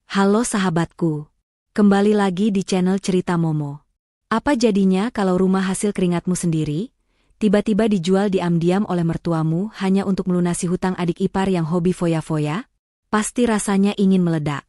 Halo sahabatku, kembali lagi di channel Cerita Momo. Apa jadinya kalau rumah hasil keringatmu sendiri, tiba-tiba dijual diam-diam oleh mertuamu hanya untuk melunasi hutang adik ipar yang hobi foya-foya? Pasti rasanya ingin meledak,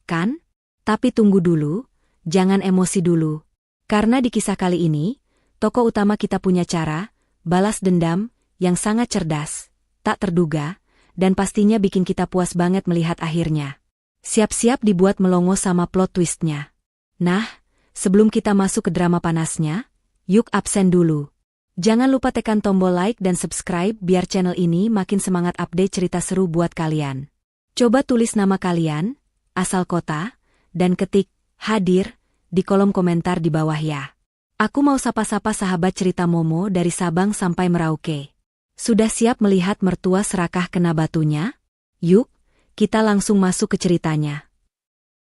kan? Tapi tunggu dulu, jangan emosi dulu. Karena di kisah kali ini, tokoh utama kita punya cara, balas dendam, yang sangat cerdas, tak terduga, dan pastinya bikin kita puas banget melihat akhirnya. Siap-siap dibuat melongo sama plot twistnya. Nah, sebelum kita masuk ke drama panasnya, yuk absen dulu. Jangan lupa tekan tombol like dan subscribe biar channel ini makin semangat update cerita seru buat kalian. Coba tulis nama kalian, asal kota, dan ketik hadir di kolom komentar di bawah ya. Aku mau sapa-sapa sahabat cerita Momo dari Sabang sampai Merauke. Sudah siap melihat mertua serakah kena batunya? Yuk, kita langsung masuk ke ceritanya.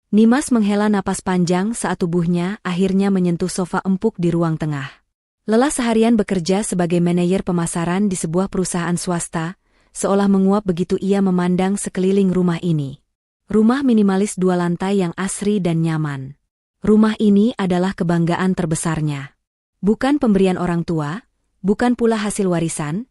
Nimas menghela napas panjang saat tubuhnya akhirnya menyentuh sofa empuk di ruang tengah. Lelah seharian bekerja sebagai manajer pemasaran di sebuah perusahaan swasta, seolah menguap begitu ia memandang sekeliling rumah ini. Rumah minimalis 2 lantai yang asri dan nyaman. Rumah ini adalah kebanggaan terbesarnya. Bukan pemberian orang tua, bukan pula hasil warisan,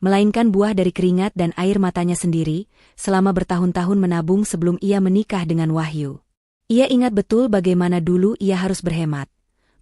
melainkan buah dari keringat dan air matanya sendiri, selama bertahun-tahun menabung sebelum ia menikah dengan Wahyu. Ia ingat betul bagaimana dulu ia harus berhemat,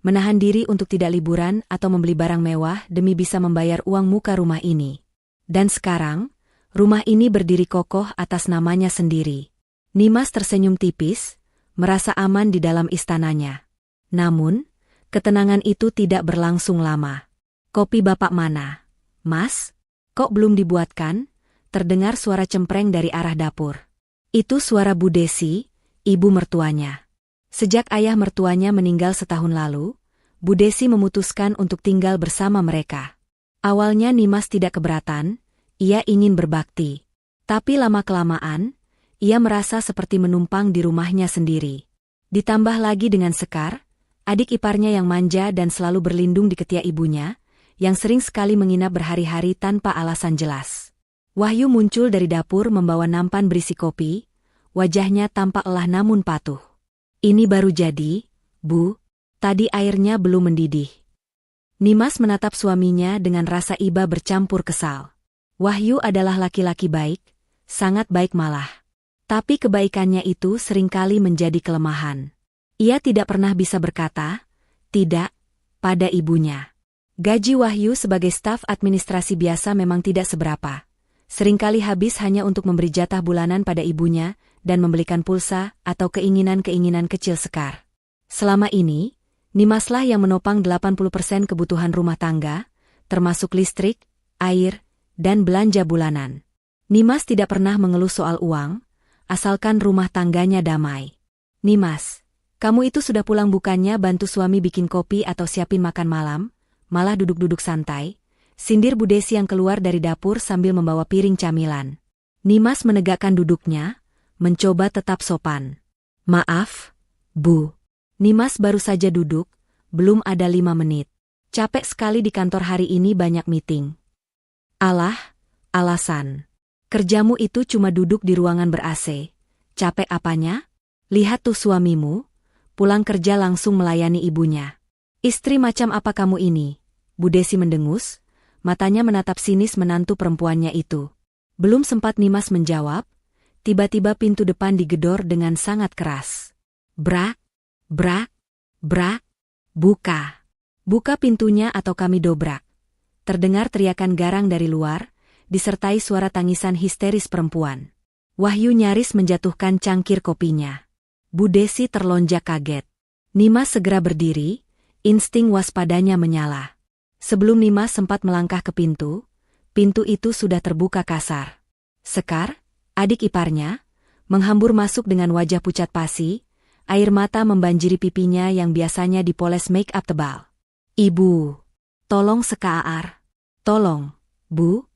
menahan diri untuk tidak liburan atau membeli barang mewah demi bisa membayar uang muka rumah ini. Dan sekarang, rumah ini berdiri kokoh atas namanya sendiri. Nimas tersenyum tipis, merasa aman di dalam istananya. Namun, ketenangan itu tidak berlangsung lama. "Kopi Bapak mana, Mas? Kok belum dibuatkan?" Terdengar suara cempreng dari arah dapur. Itu suara Bu Desi, ibu mertuanya. Sejak ayah mertuanya meninggal setahun lalu, Bu Desi memutuskan untuk tinggal bersama mereka. Awalnya Nimas tidak keberatan, ia ingin berbakti. Tapi lama-kelamaan, ia merasa seperti menumpang di rumahnya sendiri. Ditambah lagi dengan Sekar, adik iparnya yang manja dan selalu berlindung di ketiak ibunya, yang sering sekali menginap berhari-hari tanpa alasan jelas. Wahyu muncul dari dapur membawa nampan berisi kopi, wajahnya tampak lelah namun patuh. "Ini baru jadi, Bu. Tadi airnya belum mendidih." Nimas menatap suaminya dengan rasa iba bercampur kesal. Wahyu adalah laki-laki baik, sangat baik malah. Tapi kebaikannya itu seringkali menjadi kelemahan. Ia tidak pernah bisa berkata, "tidak," pada ibunya. Gaji Wahyu sebagai staf administrasi biasa memang tidak seberapa. Seringkali habis hanya untuk memberi jatah bulanan pada ibunya dan membelikan pulsa atau keinginan-keinginan kecil Sekar. Selama ini, Nimaslah yang menopang 80% kebutuhan rumah tangga, termasuk listrik, air, dan belanja bulanan. Nimas tidak pernah mengeluh soal uang, asalkan rumah tangganya damai. "Nimas, kamu itu sudah pulang bukannya bantu suami bikin kopi atau siapin makan malam, malah duduk-duduk santai?" Sindir Bu Desi yang keluar dari dapur sambil membawa piring camilan. Nimas menegakkan duduknya, mencoba tetap sopan. "Maaf, Bu. Nimas baru saja duduk, belum ada 5 menit. Capek sekali di kantor hari ini banyak meeting." "Alah, alasan. Kerjamu itu cuma duduk di ruangan ber-AC. Capek apanya? Lihat tuh suamimu, pulang kerja langsung melayani ibunya. Istri macam apa kamu ini?" Bu Desi mendengus, matanya menatap sinis menantu perempuannya itu. Belum sempat Nimas menjawab, tiba-tiba pintu depan digedor dengan sangat keras. "Brak, brak, brak, buka. Buka pintunya atau kami dobrak." Terdengar teriakan garang dari luar, disertai suara tangisan histeris perempuan. Wahyu nyaris menjatuhkan cangkir kopinya. Bu Desi terlonjak kaget. Nimas segera berdiri, insting waspadanya menyala. Sebelum Nimas sempat melangkah ke pintu itu sudah terbuka kasar. Sekar, adik iparnya, menghambur masuk dengan wajah pucat pasi, air mata membanjiri pipinya yang biasanya dipoles make up tebal. "Ibu, tolong Sekar. Tolong, Bu,"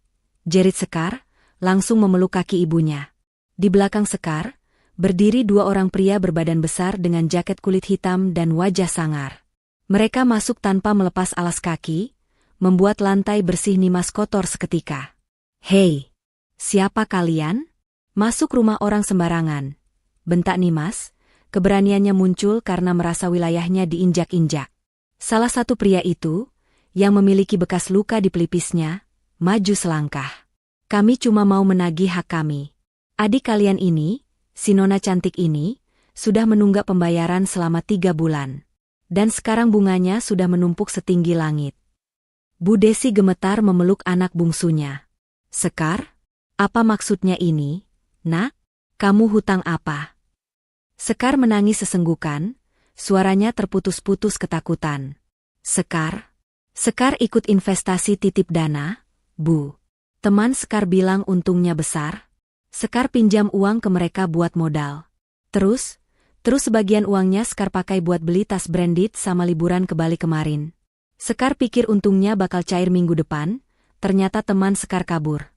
jerit Sekar, langsung memeluk kaki ibunya. Di belakang Sekar, berdiri 2 orang pria berbadan besar dengan jaket kulit hitam dan wajah sangar. Mereka masuk tanpa melepas alas kaki, membuat lantai bersih Nimas kotor seketika. "Hei, siapa kalian? Masuk rumah orang sembarangan," bentak Nimas, Keberaniannya muncul karena merasa wilayahnya diinjak-injak. Salah satu pria itu, yang memiliki bekas luka di pelipisnya, maju selangkah. Kami cuma mau menagih hak kami. Adik kalian ini, si nona cantik ini, sudah menunggak pembayaran selama 3 bulan. Dan sekarang bunganya sudah menumpuk setinggi langit. Bu Desi gemetar memeluk anak bungsunya. Sekar? Apa maksudnya ini, Nak? Kamu hutang apa? Sekar menangis sesenggukan, suaranya terputus-putus ketakutan. Sekar? Sekar ikut investasi titip dana, Bu. Teman Sekar bilang untungnya besar. Sekar pinjam uang ke mereka buat modal. Terus sebagian uangnya Sekar pakai buat beli tas branded sama liburan ke Bali kemarin. Sekar pikir untungnya bakal cair minggu depan, ternyata teman Sekar kabur.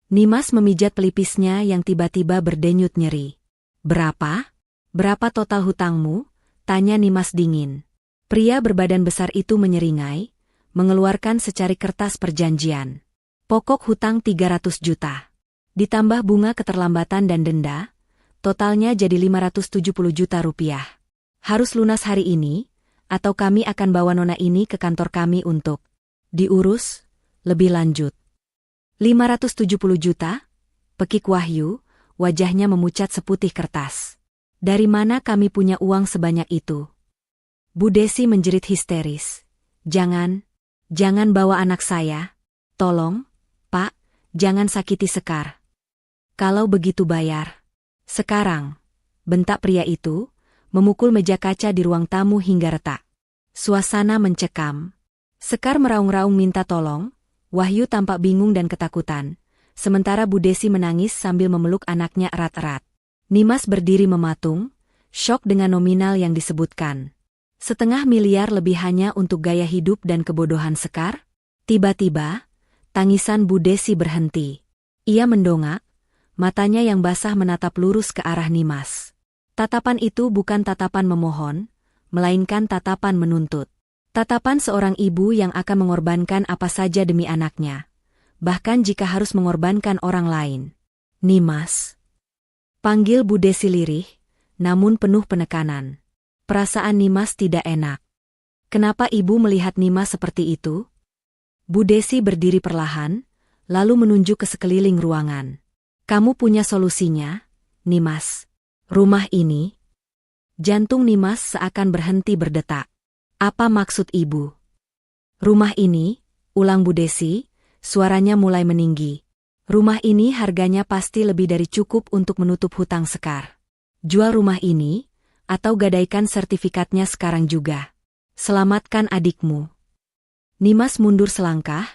Nimas memijat pelipisnya yang tiba-tiba berdenyut nyeri. Berapa? Berapa total hutangmu? Tanya Nimas dingin. Pria berbadan besar itu menyeringai, mengeluarkan secari kertas perjanjian. Pokok hutang 300 juta. Ditambah bunga keterlambatan dan denda, totalnya jadi 570 juta rupiah. Harus lunas hari ini, atau kami akan bawa nona ini ke kantor kami untuk diurus lebih lanjut. 570 juta? Pekik Wahyu, wajahnya memucat seputih kertas. Dari mana kami punya uang sebanyak itu? Bu Desi menjerit histeris. Jangan bawa anak saya. Tolong, Pak, jangan sakiti Sekar. Kalau begitu bayar. Sekarang, bentak pria itu, memukul meja kaca di ruang tamu hingga retak. Suasana mencekam. Sekar meraung-raung minta tolong, Wahyu tampak bingung dan ketakutan. Sementara Bu Desi menangis sambil memeluk anaknya erat-erat. Nimas berdiri mematung, syok dengan nominal yang disebutkan. 500 miliar lebih hanya untuk gaya hidup dan kebodohan Sekar? Tiba-tiba, tangisan Bu Desi berhenti. Ia mendongak, matanya yang basah menatap lurus ke arah Nimas. Tatapan itu bukan tatapan memohon, melainkan tatapan menuntut. Tatapan seorang ibu yang akan mengorbankan apa saja demi anaknya, bahkan jika harus mengorbankan orang lain. Nimas. Panggil Bu Desi lirih, namun penuh penekanan. Perasaan Nimas tidak enak. Kenapa ibu melihat Nimas seperti itu? Bu Desi berdiri perlahan, lalu menunjuk ke sekeliling ruangan. Kamu punya solusinya, Nimas? Rumah ini? Jantung Nimas seakan berhenti berdetak. Apa maksud ibu? Rumah ini, ulang Bu Desi, suaranya mulai meninggi. Rumah ini harganya pasti lebih dari cukup untuk menutup hutang Sekar. Jual rumah ini, atau gadaikan sertifikatnya sekarang juga. Selamatkan adikmu. Nimas mundur selangkah,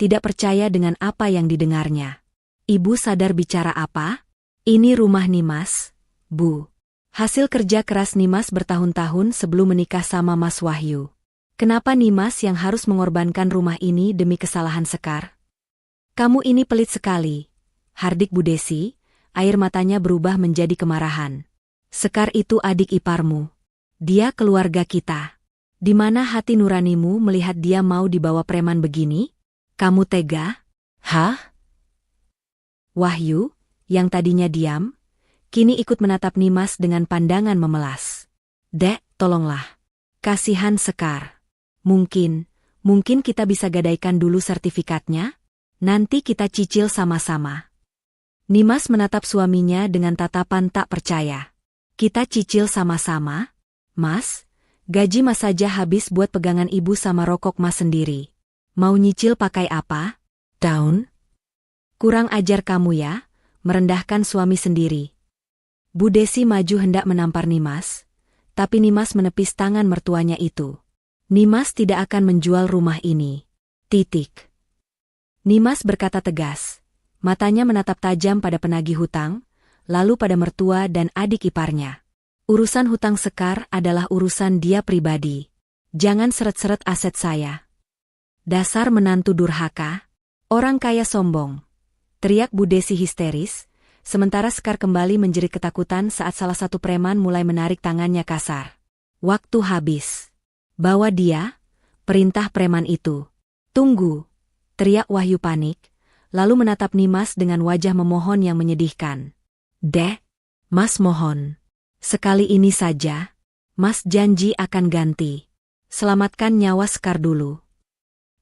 tidak percaya dengan apa yang didengarnya. Ibu sadar bicara apa? Ini rumah Nimas, Bu. Hasil kerja keras Nimas bertahun-tahun sebelum menikah sama Mas Wahyu. Kenapa Nimas yang harus mengorbankan rumah ini demi kesalahan Sekar? Kamu ini pelit sekali, hardik Bu Desi, air matanya berubah menjadi kemarahan. Sekar itu adik iparmu. Dia keluarga kita. Di mana hati nuranimu melihat dia mau dibawa preman begini? Kamu tega? Hah? Wahyu, yang tadinya diam, kini ikut menatap Nimas dengan pandangan memelas. Dek, tolonglah. Kasihan Sekar. Mungkin kita bisa gadaikan dulu sertifikatnya? Nanti kita cicil sama-sama. Nimas menatap suaminya dengan tatapan tak percaya. Kita cicil sama-sama? Mas, gaji Mas saja habis buat pegangan ibu sama rokok Mas sendiri. Mau nyicil pakai apa? Daun? Kurang ajar kamu ya, merendahkan suami sendiri. Bu Desi maju hendak menampar Nimas, tapi Nimas menepis tangan mertuanya itu. Nimas tidak akan menjual rumah ini. Titik. Nimas berkata tegas. Matanya menatap tajam pada penagih hutang, lalu pada mertua dan adik iparnya. Urusan hutang Sekar adalah urusan dia pribadi. Jangan seret-seret aset saya. Dasar menantu durhaka. Orang kaya sombong. Teriak Bu Desi histeris, sementara Sekar kembali menjerit ketakutan saat salah satu preman mulai menarik tangannya kasar. Waktu habis. Bawa dia, perintah preman itu. Tunggu. Teriak Wahyu panik, lalu menatap Nimas dengan wajah memohon yang menyedihkan. Dek, Mas mohon. Sekali ini saja, Mas janji akan ganti. Selamatkan nyawa Sekar dulu.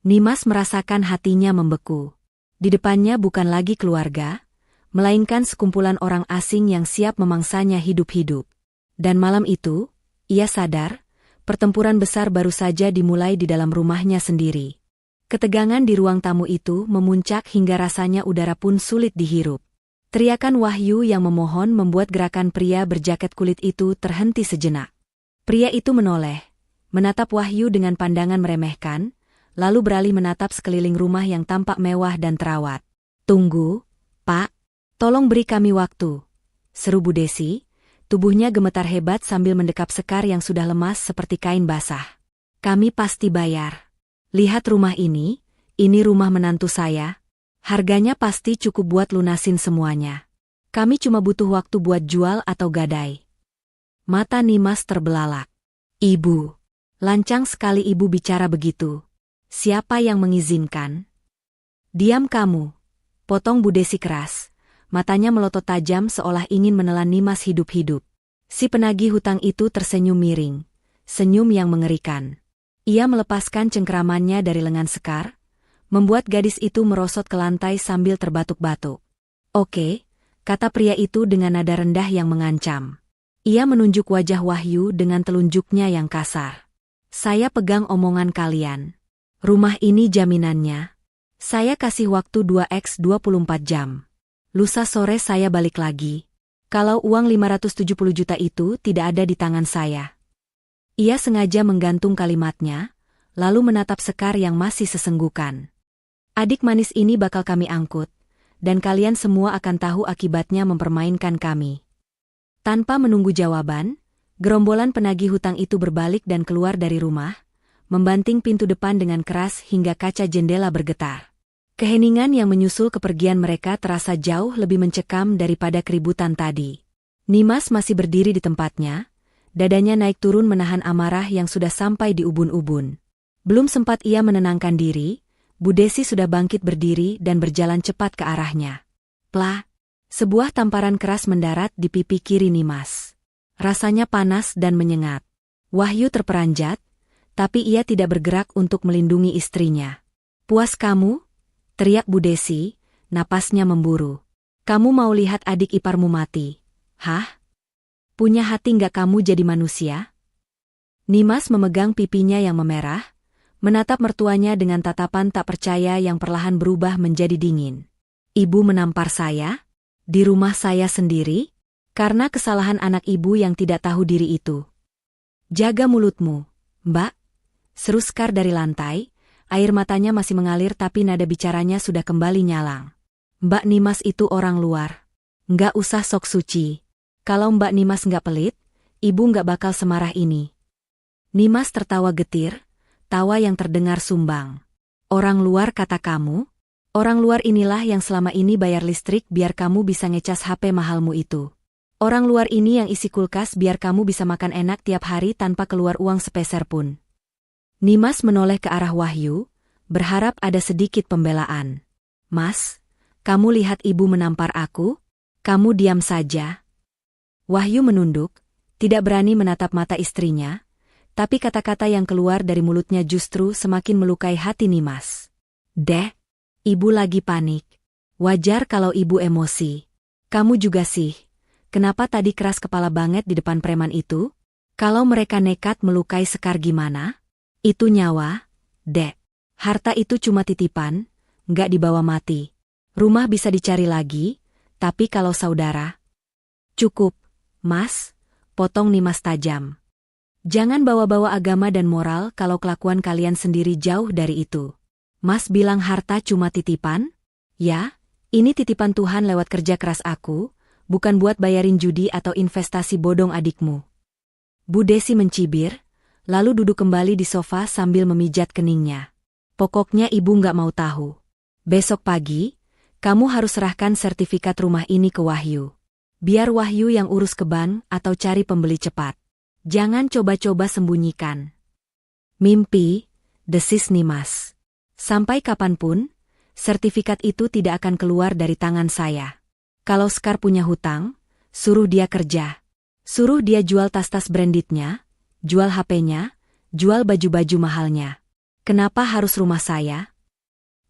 Nimas merasakan hatinya membeku. Di depannya bukan lagi keluarga, melainkan sekumpulan orang asing yang siap memangsanya hidup-hidup. Dan malam itu, ia sadar, pertempuran besar baru saja dimulai di dalam rumahnya sendiri. Ketegangan di ruang tamu itu memuncak hingga rasanya udara pun sulit dihirup. Teriakan Wahyu yang memohon membuat gerakan pria berjaket kulit itu terhenti sejenak. Pria itu menoleh, menatap Wahyu dengan pandangan meremehkan, lalu beralih menatap sekeliling rumah yang tampak mewah dan terawat. "Tunggu, Pak. Tolong beri kami waktu," seru Bu Desi, tubuhnya gemetar hebat sambil mendekap Sekar yang sudah lemas seperti kain basah. "Kami pasti bayar. Lihat rumah ini rumah menantu saya. Harganya pasti cukup buat lunasin semuanya. Kami cuma butuh waktu buat jual atau gadai." Mata Nimas terbelalak. "Ibu, lancang sekali ibu bicara begitu. Siapa yang mengizinkan?" "Diam kamu," potong Bu Desi keras. Matanya melotot tajam seolah ingin menelan Nimas hidup-hidup. Si penagih hutang itu tersenyum miring. Senyum yang mengerikan. Ia melepaskan cengkeramannya dari lengan Sekar, membuat gadis itu merosot ke lantai sambil terbatuk-batuk. "Oke," kata pria itu dengan nada rendah yang mengancam. Ia menunjuk wajah Wahyu dengan telunjuknya yang kasar. "Saya pegang omongan kalian. Rumah ini jaminannya. Saya kasih waktu 2x24 jam. Lusa sore saya balik lagi. Kalau uang 570 juta itu tidak ada di tangan saya." Ia sengaja menggantung kalimatnya, lalu menatap Sekar yang masih sesenggukan. "Adik manis ini bakal kami angkut, dan kalian semua akan tahu akibatnya mempermainkan kami." Tanpa menunggu jawaban, gerombolan penagih hutang itu berbalik dan keluar dari rumah, membanting pintu depan dengan keras hingga kaca jendela bergetar. Keheningan yang menyusul kepergian mereka terasa jauh lebih mencekam daripada keributan tadi. Nimas masih berdiri di tempatnya, dadanya naik turun menahan amarah yang sudah sampai di ubun-ubun. Belum sempat ia menenangkan diri, Bu Desi sudah bangkit berdiri dan berjalan cepat ke arahnya. Plah! Sebuah tamparan keras mendarat di pipi kiri Nimas. Rasanya panas dan menyengat. Wahyu terperanjat, tapi ia tidak bergerak untuk melindungi istrinya. "Puas kamu?" teriak Bu Desi, napasnya memburu. "Kamu mau lihat adik iparmu mati? Hah? Punya hati nggak kamu jadi manusia?" Nimas memegang pipinya yang memerah, menatap mertuanya dengan tatapan tak percaya yang perlahan berubah menjadi dingin. "Ibu menampar saya? Di rumah saya sendiri? Karena kesalahan anak ibu yang tidak tahu diri itu." "Jaga mulutmu, Mbak," seru Sekar dari lantai, air matanya masih mengalir tapi nada bicaranya sudah kembali nyalang. "Mbak Nimas itu orang luar. Nggak usah sok suci. Kalau Mbak Nimas nggak pelit, ibu nggak bakal semarah ini." Nimas tertawa getir, tawa yang terdengar sumbang. "Orang luar kata kamu? Orang luar inilah yang selama ini bayar listrik biar kamu bisa ngecas HP mahalmu itu. Orang luar ini yang isi kulkas biar kamu bisa makan enak tiap hari tanpa keluar uang sepeser pun." Nimas menoleh ke arah Wahyu, berharap ada sedikit pembelaan. "Mas, kamu lihat ibu menampar aku? Kamu diam saja." Wahyu menunduk, tidak berani menatap mata istrinya, tapi kata-kata yang keluar dari mulutnya justru semakin melukai hati Nimas. "Deh, ibu lagi panik. Wajar kalau ibu emosi. Kamu juga sih. Kenapa tadi keras kepala banget di depan preman itu? Kalau mereka nekat melukai Sekar gimana? Itu nyawa, Dek. Harta itu cuma titipan, nggak dibawa mati. Rumah bisa dicari lagi, tapi kalau saudara..." "Cukup, Mas," potong Nimas tajam. "Jangan bawa-bawa agama dan moral kalau kelakuan kalian sendiri jauh dari itu. Mas bilang harta cuma titipan? Ya, ini titipan Tuhan lewat kerja keras aku, bukan buat bayarin judi atau investasi bodong adikmu." Bu Desi mencibir, lalu duduk kembali di sofa sambil memijat keningnya. "Pokoknya ibu nggak mau tahu. Besok pagi, kamu harus serahkan sertifikat rumah ini ke Wahyu. Biar Wahyu yang urus ke bank atau cari pembeli cepat. Jangan coba-coba sembunyikan." "Mimpi," desis Nimas. "Sampai kapanpun, sertifikat itu tidak akan keluar dari tangan saya. Kalau Sekar punya hutang, suruh dia kerja. Suruh dia jual tas-tas brandednya, jual HP-nya, jual baju-baju mahalnya. Kenapa harus rumah saya?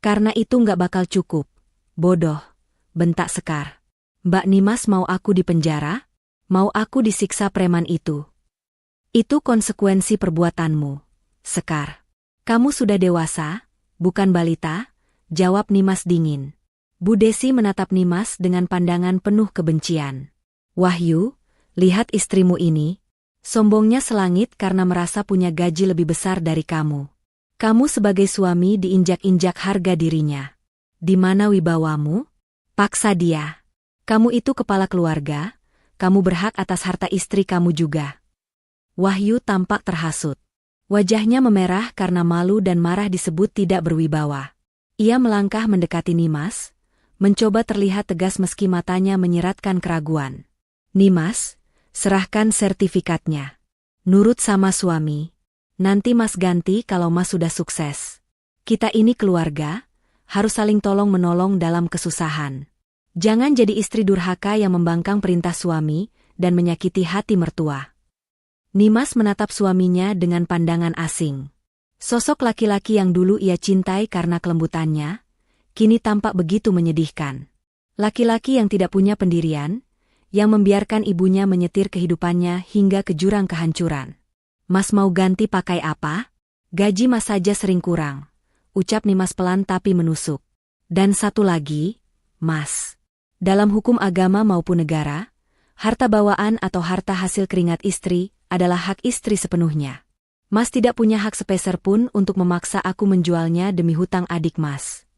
Karena itu nggak bakal cukup. Bodoh, bentak Sekar. Mbak Nimas mau aku dipenjara? Mau aku disiksa preman itu? Itu konsekuensi perbuatanmu, Sekar. Kamu sudah dewasa, bukan balita, jawab Nimas dingin. Bu Desi menatap Nimas dengan pandangan penuh kebencian. Wahyu, lihat istrimu ini. Sombongnya selangit karena merasa punya gaji lebih besar dari kamu. Kamu sebagai suami diinjak-injak harga dirinya. Di mana wibawamu? Paksa dia. Kamu itu kepala keluarga, kamu berhak atas harta istri kamu juga. Wahyu tampak terhasut. Wajahnya memerah karena malu dan marah disebut tidak berwibawa. Ia melangkah mendekati Nimas, mencoba terlihat tegas meski matanya menyiratkan keraguan. Nimas, serahkan sertifikatnya. Nurut sama suami. Nanti Mas ganti kalau Mas sudah sukses. Kita ini keluarga, harus saling tolong-menolong dalam kesusahan. Jangan jadi istri durhaka yang membangkang perintah suami dan menyakiti hati mertua. Nimas menatap suaminya dengan pandangan asing. Sosok laki-laki yang dulu ia cintai karena kelembutannya, kini tampak begitu menyedihkan. Laki-laki yang tidak punya pendirian, yang membiarkan ibunya menyetir kehidupannya hingga ke jurang kehancuran. Mas mau ganti pakai apa? Gaji Mas saja sering kurang, ucap Nimas pelan tapi menusuk. Dan satu lagi, Mas. Dalam hukum agama maupun negara, harta bawaan atau harta hasil keringat istri adalah hak istri sepenuhnya. Mas tidak punya hak sepeser pun untuk memaksa aku menjualnya demi hutang adik Mas.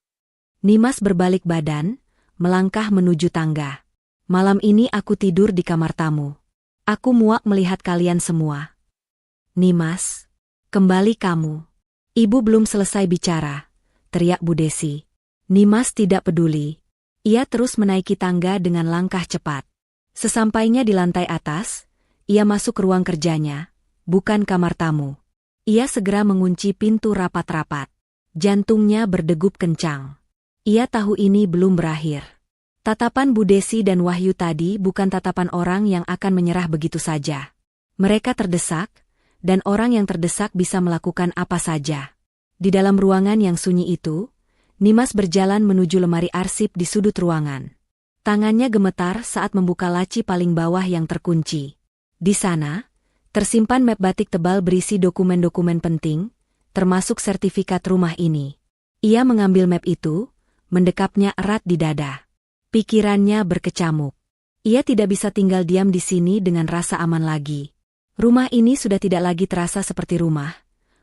Nimas berbalik badan, melangkah menuju tangga. Malam ini aku tidur di kamar tamu. Aku muak melihat kalian semua. Nimas, kembali kamu. Ibu belum selesai bicara, teriak Bu Desi. Nimas tidak peduli. Ia terus menaiki tangga dengan langkah cepat. Sesampainya di lantai atas, ia masuk ke ruang kerjanya, bukan kamar tamu. Ia segera mengunci pintu rapat-rapat. Jantungnya berdegup kencang. Ia tahu ini belum berakhir. Tatapan Bu Desi dan Wahyu tadi bukan tatapan orang yang akan menyerah begitu saja. Mereka terdesak, dan orang yang terdesak bisa melakukan apa saja. Di dalam ruangan yang sunyi itu, Nimas berjalan menuju lemari arsip di sudut ruangan. Tangannya gemetar saat membuka laci paling bawah yang terkunci. Di sana, tersimpan map batik tebal berisi dokumen-dokumen penting, termasuk sertifikat rumah ini. Ia mengambil map itu, mendekapnya erat di dada. Pikirannya berkecamuk. Ia tidak bisa tinggal diam di sini dengan rasa aman lagi. Rumah ini sudah tidak lagi terasa seperti rumah,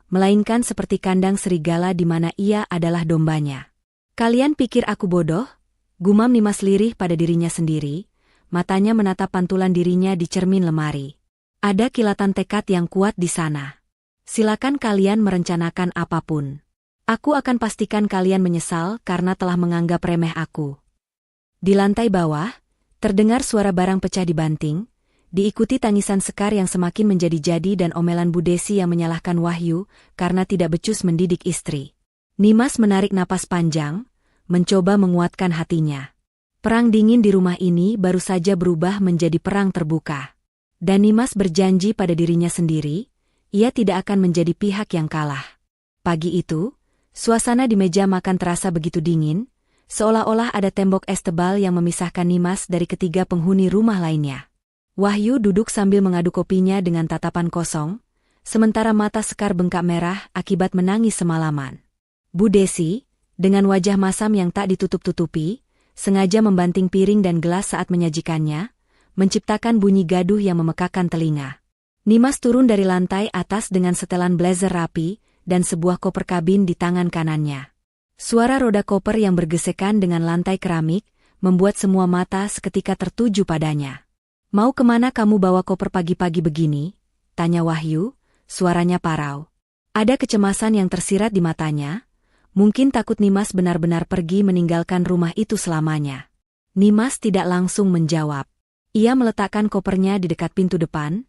melainkan seperti kandang serigala di mana ia adalah dombanya. Kalian pikir aku bodoh? Gumam Nimas lirih pada dirinya sendiri, matanya menatap pantulan dirinya di cermin lemari. Ada kilatan tekad yang kuat di sana. Silakan kalian merencanakan apapun. Aku akan pastikan kalian menyesal karena telah menganggap remeh aku. Di lantai bawah, terdengar suara barang pecah di banting, diikuti tangisan Sekar yang semakin menjadi-jadi dan omelan Bu Desi yang menyalahkan Wahyu karena tidak becus mendidik istri. Nimas menarik napas panjang, mencoba menguatkan hatinya. Perang dingin di rumah ini baru saja berubah menjadi perang terbuka. Dan Nimas berjanji pada dirinya sendiri, ia tidak akan menjadi pihak yang kalah. Pagi itu, suasana di meja makan terasa begitu dingin, seolah-olah ada tembok es tebal yang memisahkan Nimas dari ketiga penghuni rumah lainnya. Wahyu duduk sambil mengaduk kopinya dengan tatapan kosong, sementara mata Sekar bengkak merah akibat menangis semalaman. Bu Desi, dengan wajah masam yang tak ditutup-tutupi, sengaja membanting piring dan gelas saat menyajikannya, menciptakan bunyi gaduh yang memekakan telinga. Nimas turun dari lantai atas dengan setelan blazer rapi dan sebuah koper kabin di tangan kanannya. Suara roda koper yang bergesekan dengan lantai keramik membuat semua mata seketika tertuju padanya. Mau kemana kamu bawa koper pagi-pagi begini? Tanya Wahyu, suaranya parau. Ada kecemasan yang tersirat di matanya, mungkin takut Nimas benar-benar pergi meninggalkan rumah itu selamanya. Nimas tidak langsung menjawab. Ia meletakkan kopernya di dekat pintu depan,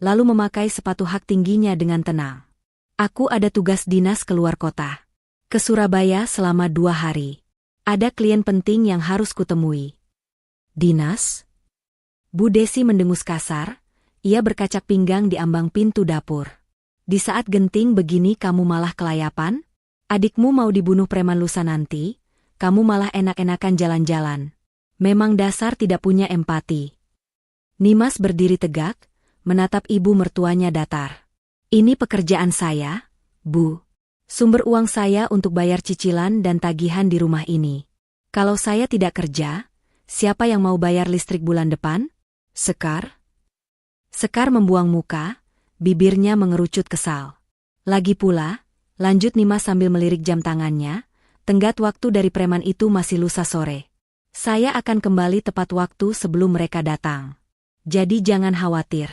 lalu memakai sepatu hak tingginya dengan tenang. Aku ada tugas dinas keluar kota. Ke Surabaya selama 2 hari. Ada klien penting yang harus kutemui. Dinas? Bu Desi mendengus kasar, Ia berkacak pinggang di ambang pintu dapur. Di saat genting begini kamu malah kelayapan? Adikmu mau dibunuh preman lusa nanti, kamu malah enak-enakan jalan-jalan. Memang dasar tidak punya empati. Nimas berdiri tegak, menatap ibu mertuanya datar. Ini pekerjaan saya, Bu. Sumber uang saya untuk bayar cicilan dan tagihan di rumah ini. Kalau saya tidak kerja, siapa yang mau bayar listrik bulan depan? Sekar? Sekar membuang muka, bibirnya mengerucut kesal. Lagi pula, lanjut Nimas sambil melirik jam tangannya, tenggat waktu dari preman itu masih lusa sore. Saya akan kembali tepat waktu sebelum mereka datang. Jadi jangan khawatir.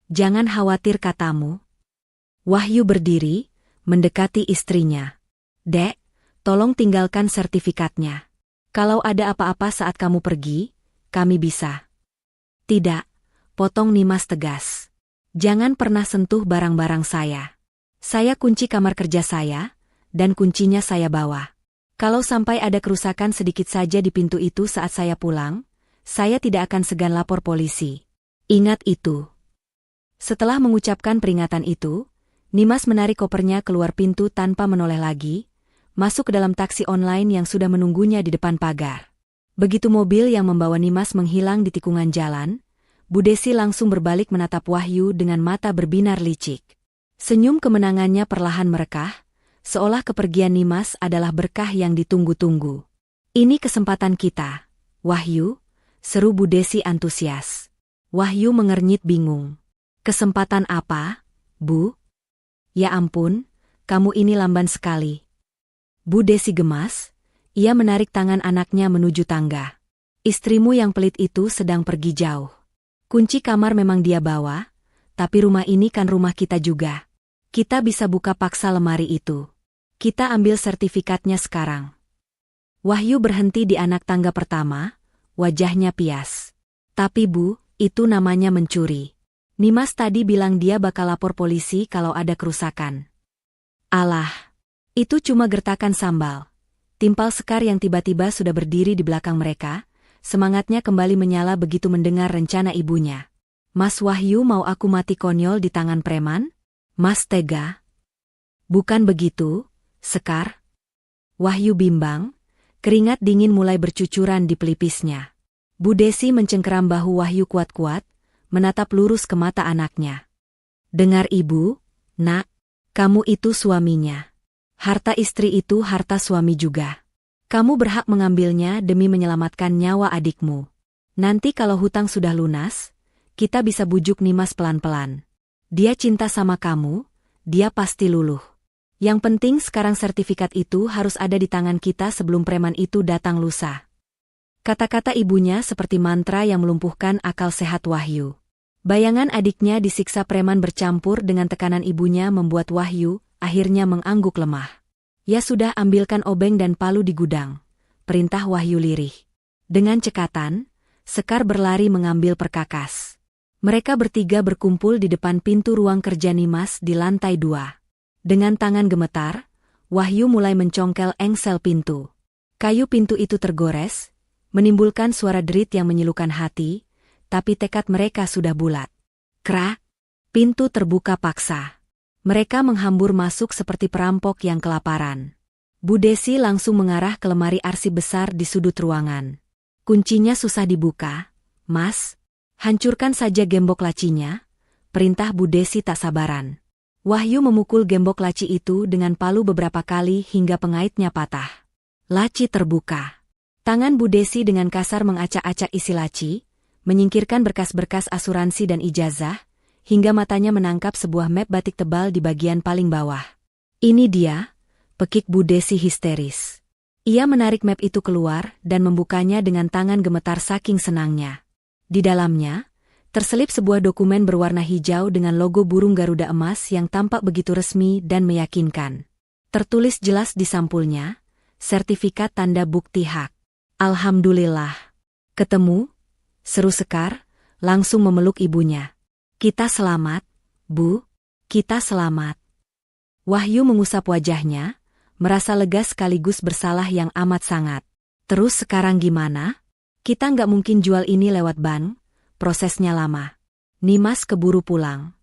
Jangan khawatir katamu. Wahyu berdiri, mendekati istrinya. Dek, tolong tinggalkan sertifikatnya. Kalau ada apa-apa saat kamu pergi, kami bisa. Tidak. Potong Nimas tegas. Jangan pernah sentuh barang-barang saya. Saya kunci kamar kerja saya, dan kuncinya saya bawa. Kalau sampai ada kerusakan sedikit saja di pintu itu saat saya pulang, saya tidak akan segan lapor polisi. Ingat itu. Setelah mengucapkan peringatan itu, Nimas menarik kopernya keluar pintu tanpa menoleh lagi, masuk ke dalam taksi online yang sudah menunggunya di depan pagar. Begitu mobil yang membawa Nimas menghilang di tikungan jalan, Bu Desi langsung berbalik menatap Wahyu dengan mata berbinar licik. Senyum kemenangannya perlahan merekah, seolah kepergian Nimas adalah berkah yang ditunggu-tunggu. Ini kesempatan kita, Wahyu, seru Bu Desi antusias. Wahyu mengernyit bingung. Kesempatan apa, Bu? Ya ampun, kamu ini lamban sekali. Bu Desi gemas, ia menarik tangan anaknya menuju tangga. Istrimu yang pelit itu sedang pergi jauh. Kunci kamar memang dia bawa, tapi rumah ini kan rumah kita juga. Kita bisa buka paksa lemari itu. Kita ambil sertifikatnya sekarang. Wahyu berhenti di anak tangga pertama, wajahnya pias. Tapi Bu, itu namanya mencuri. Nimas tadi bilang dia bakal lapor polisi kalau ada kerusakan. Alah, itu cuma gertakan sambal. Timpal Sekar yang tiba-tiba sudah berdiri di belakang mereka, semangatnya kembali menyala begitu mendengar rencana ibunya. Mas Wahyu mau aku mati konyol di tangan preman? Mas tega? Bukan begitu, Sekar. Wahyu bimbang, keringat dingin mulai bercucuran di pelipisnya. Bu Desi mencengkeram bahu Wahyu kuat-kuat, menatap lurus ke mata anaknya. Dengar ibu, nak, kamu itu suaminya. Harta istri itu harta suami juga. Kamu berhak mengambilnya demi menyelamatkan nyawa adikmu. Nanti kalau hutang sudah lunas, kita bisa bujuk Nimas pelan-pelan. Dia cinta sama kamu, dia pasti luluh. Yang penting sekarang sertifikat itu harus ada di tangan kita sebelum preman itu datang lusa. Kata-kata ibunya seperti mantra yang melumpuhkan akal sehat Wahyu. Bayangan adiknya disiksa preman bercampur dengan tekanan ibunya membuat Wahyu akhirnya mengangguk lemah. Ya sudah, ambilkan obeng dan palu di gudang, perintah Wahyu lirih. Dengan cekatan, Sekar berlari mengambil perkakas. Mereka bertiga berkumpul di depan pintu ruang kerja Nimas di lantai 2. Dengan tangan gemetar, Wahyu mulai mencongkel engsel pintu. Kayu pintu itu tergores, menimbulkan suara derit yang menyilukkan hati, tapi tekad mereka sudah bulat. Krak! Pintu terbuka paksa. Mereka menghambur masuk seperti perampok yang kelaparan. Bu Desi langsung mengarah ke lemari arsip besar di sudut ruangan. Kuncinya susah dibuka, Mas. Hancurkan saja gembok lacinya, perintah Bu Desi tak sabaran. Wahyu memukul gembok laci itu dengan palu beberapa kali hingga pengaitnya patah. Laci terbuka. Tangan Bu Desi dengan kasar mengacak-acak isi laci, menyingkirkan berkas-berkas asuransi dan ijazah, hingga matanya menangkap sebuah map batik tebal di bagian paling bawah. Ini dia, pekik Bu Desi histeris. Ia menarik map itu keluar dan membukanya dengan tangan gemetar saking senangnya. Di dalamnya, terselip sebuah dokumen berwarna hijau dengan logo burung Garuda emas yang tampak begitu resmi dan meyakinkan. Tertulis jelas di sampulnya, sertifikat tanda bukti hak. Alhamdulillah. Ketemu, seru Sekar, langsung memeluk ibunya. Kita selamat, Bu, kita selamat. Wahyu mengusap wajahnya, merasa lega sekaligus bersalah yang amat sangat. Terus sekarang gimana? Kita nggak mungkin jual ini lewat bank, prosesnya lama. Nimas keburu pulang.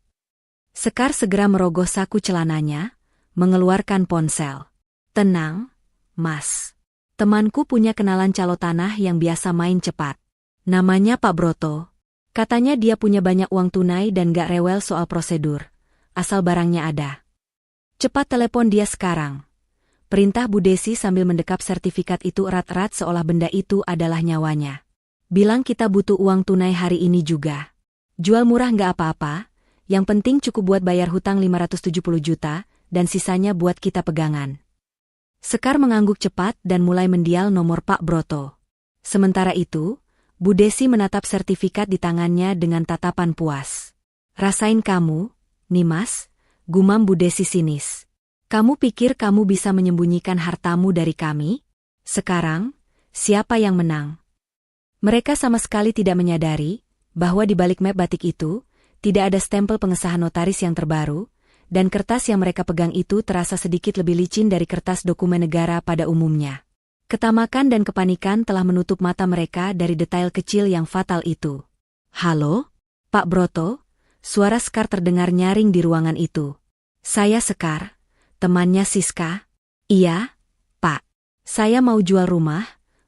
Sekar segera merogoh saku celananya, mengeluarkan ponsel. Tenang, Mas. Temanku punya kenalan calo tanah yang biasa main cepat. Namanya Pak Broto. Katanya dia punya banyak uang tunai dan gak rewel soal prosedur. Asal barangnya ada. Cepat telepon dia sekarang. Perintah Bu Desi sambil mendekap sertifikat itu erat-erat seolah benda itu adalah nyawanya. Bilang kita butuh uang tunai hari ini juga. Jual murah nggak apa-apa, yang penting cukup buat bayar hutang 570 juta, dan sisanya buat kita pegangan. Sekar mengangguk cepat dan mulai mendial nomor Pak Broto. Sementara itu, Bu Desi menatap sertifikat di tangannya dengan tatapan puas. Rasain kamu, Nimas, gumam Bu Desi sinis. Kamu pikir kamu bisa menyembunyikan hartamu dari kami? Sekarang, siapa yang menang? Mereka sama sekali tidak menyadari bahwa di balik map batik itu, tidak ada stempel pengesahan notaris yang terbaru, dan kertas yang mereka pegang itu terasa sedikit lebih licin dari kertas dokumen negara pada umumnya. Ketamakan dan kepanikan telah menutup mata mereka dari detail kecil yang fatal itu. Halo, Pak Broto? Suara Sekar terdengar nyaring di ruangan itu. Saya Sekar, temannya Siska. Iya, Pak. Saya mau jual rumah,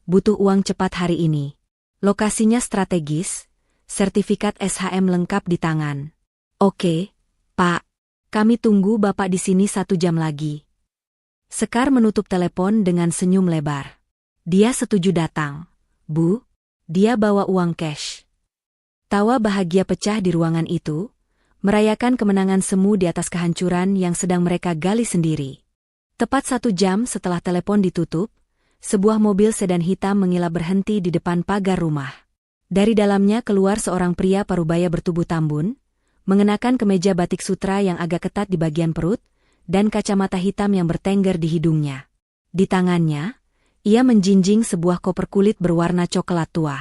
butuh uang cepat hari ini. Lokasinya strategis, sertifikat SHM lengkap di tangan. Oke, Pak. Kami tunggu Bapak di sini 1 jam lagi. Sekar menutup telepon dengan senyum lebar. Dia setuju datang. Bu, dia bawa uang cash. Tawa bahagia pecah di ruangan itu, merayakan kemenangan semu di atas kehancuran yang sedang mereka gali sendiri. Tepat 1 jam setelah telepon ditutup, sebuah mobil sedan hitam mengilap berhenti di depan pagar rumah. Dari dalamnya keluar seorang pria parubaya bertubuh tambun, mengenakan kemeja batik sutra yang agak ketat di bagian perut, dan kacamata hitam yang bertengger di hidungnya. Di tangannya, ia menjinjing sebuah koper kulit berwarna coklat tua.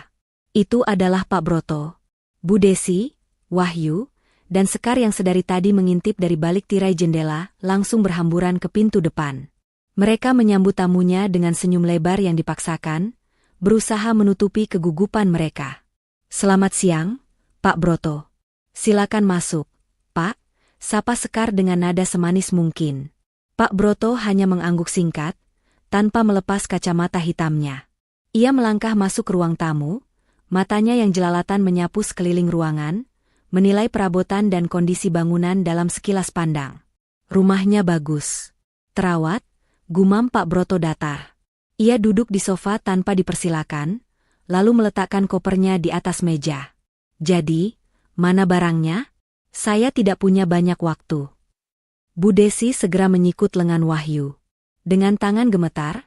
Itu adalah Pak Broto. Bu Desi, Wahyu, dan Sekar yang sedari tadi mengintip dari balik tirai jendela, langsung berhamburan ke pintu depan. Mereka menyambut tamunya dengan senyum lebar yang dipaksakan, berusaha menutupi kegugupan mereka. Selamat siang, Pak Broto. Silakan masuk, Pak, sapa Sekar dengan nada semanis mungkin. Pak Broto hanya mengangguk singkat, tanpa melepas kacamata hitamnya. Ia melangkah masuk ke ruang tamu, matanya yang jelalatan menyapu sekeliling ruangan, menilai perabotan dan kondisi bangunan dalam sekilas pandang. Rumahnya bagus. Terawat, gumam Pak Broto datar. Ia duduk di sofa tanpa dipersilakan, lalu meletakkan kopernya di atas meja. Jadi, mana barangnya? Saya tidak punya banyak waktu. Bu Desi segera menyikut lengan Wahyu. Dengan tangan gemetar,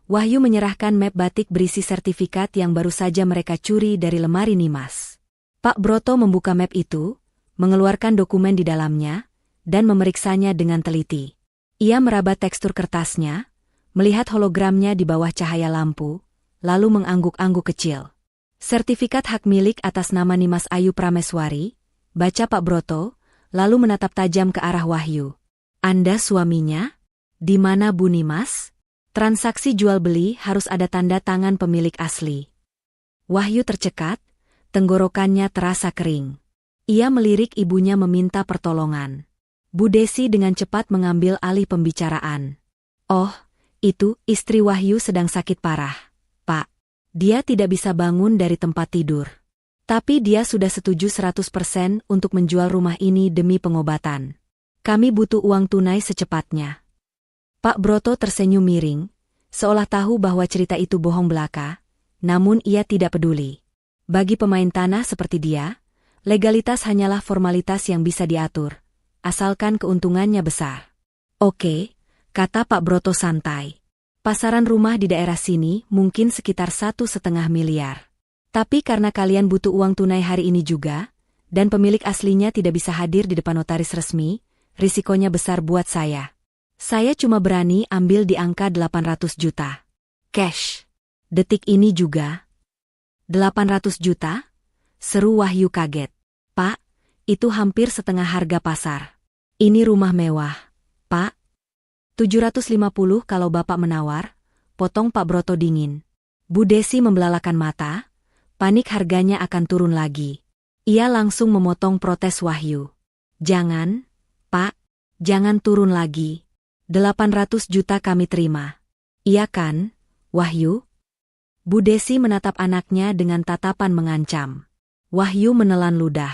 Wahyu menyerahkan map batik berisi sertifikat yang baru saja mereka curi dari lemari Nimas. Pak Broto membuka map itu, mengeluarkan dokumen di dalamnya, dan memeriksanya dengan teliti. Ia meraba tekstur kertasnya, melihat hologramnya di bawah cahaya lampu, lalu mengangguk-angguk kecil. Sertifikat hak milik atas nama Nimas Ayu Prameswari, baca Pak Broto, lalu menatap tajam ke arah Wahyu. Anda suaminya? Di mana Bu Nimas? Transaksi jual-beli harus ada tanda tangan pemilik asli. Wahyu tercekat, tenggorokannya terasa kering. Ia melirik ibunya meminta pertolongan. Bu Desi dengan cepat mengambil alih pembicaraan. Oh, itu istri Wahyu sedang sakit parah, Pak. Dia tidak bisa bangun dari tempat tidur. Tapi dia sudah setuju 100% untuk menjual rumah ini demi pengobatan. Kami butuh uang tunai secepatnya. Pak Broto tersenyum miring, seolah tahu bahwa cerita itu bohong belaka, namun ia tidak peduli. Bagi pemain tanah seperti dia, legalitas hanyalah formalitas yang bisa diatur, asalkan keuntungannya besar. Oke, kata Pak Broto santai. Pasaran rumah di daerah sini mungkin sekitar 1,5 miliar. Tapi karena kalian butuh uang tunai hari ini juga, dan pemilik aslinya tidak bisa hadir di depan notaris resmi, risikonya besar buat saya. Saya cuma berani ambil di angka 800 juta. Cash. Detik ini juga. 800 juta? Seru Wahyu kaget. Pak, itu hampir setengah harga pasar. Ini rumah mewah, Pak. 750 kalau Bapak menawar, potong Pak Broto dingin. Bu Desi membelalakan mata, panik harganya akan turun lagi. Ia langsung memotong protes Wahyu. Jangan, Pak, jangan turun lagi. 800 juta kami terima. Iya kan, Wahyu? Bu Desi menatap anaknya dengan tatapan mengancam. Wahyu menelan ludah.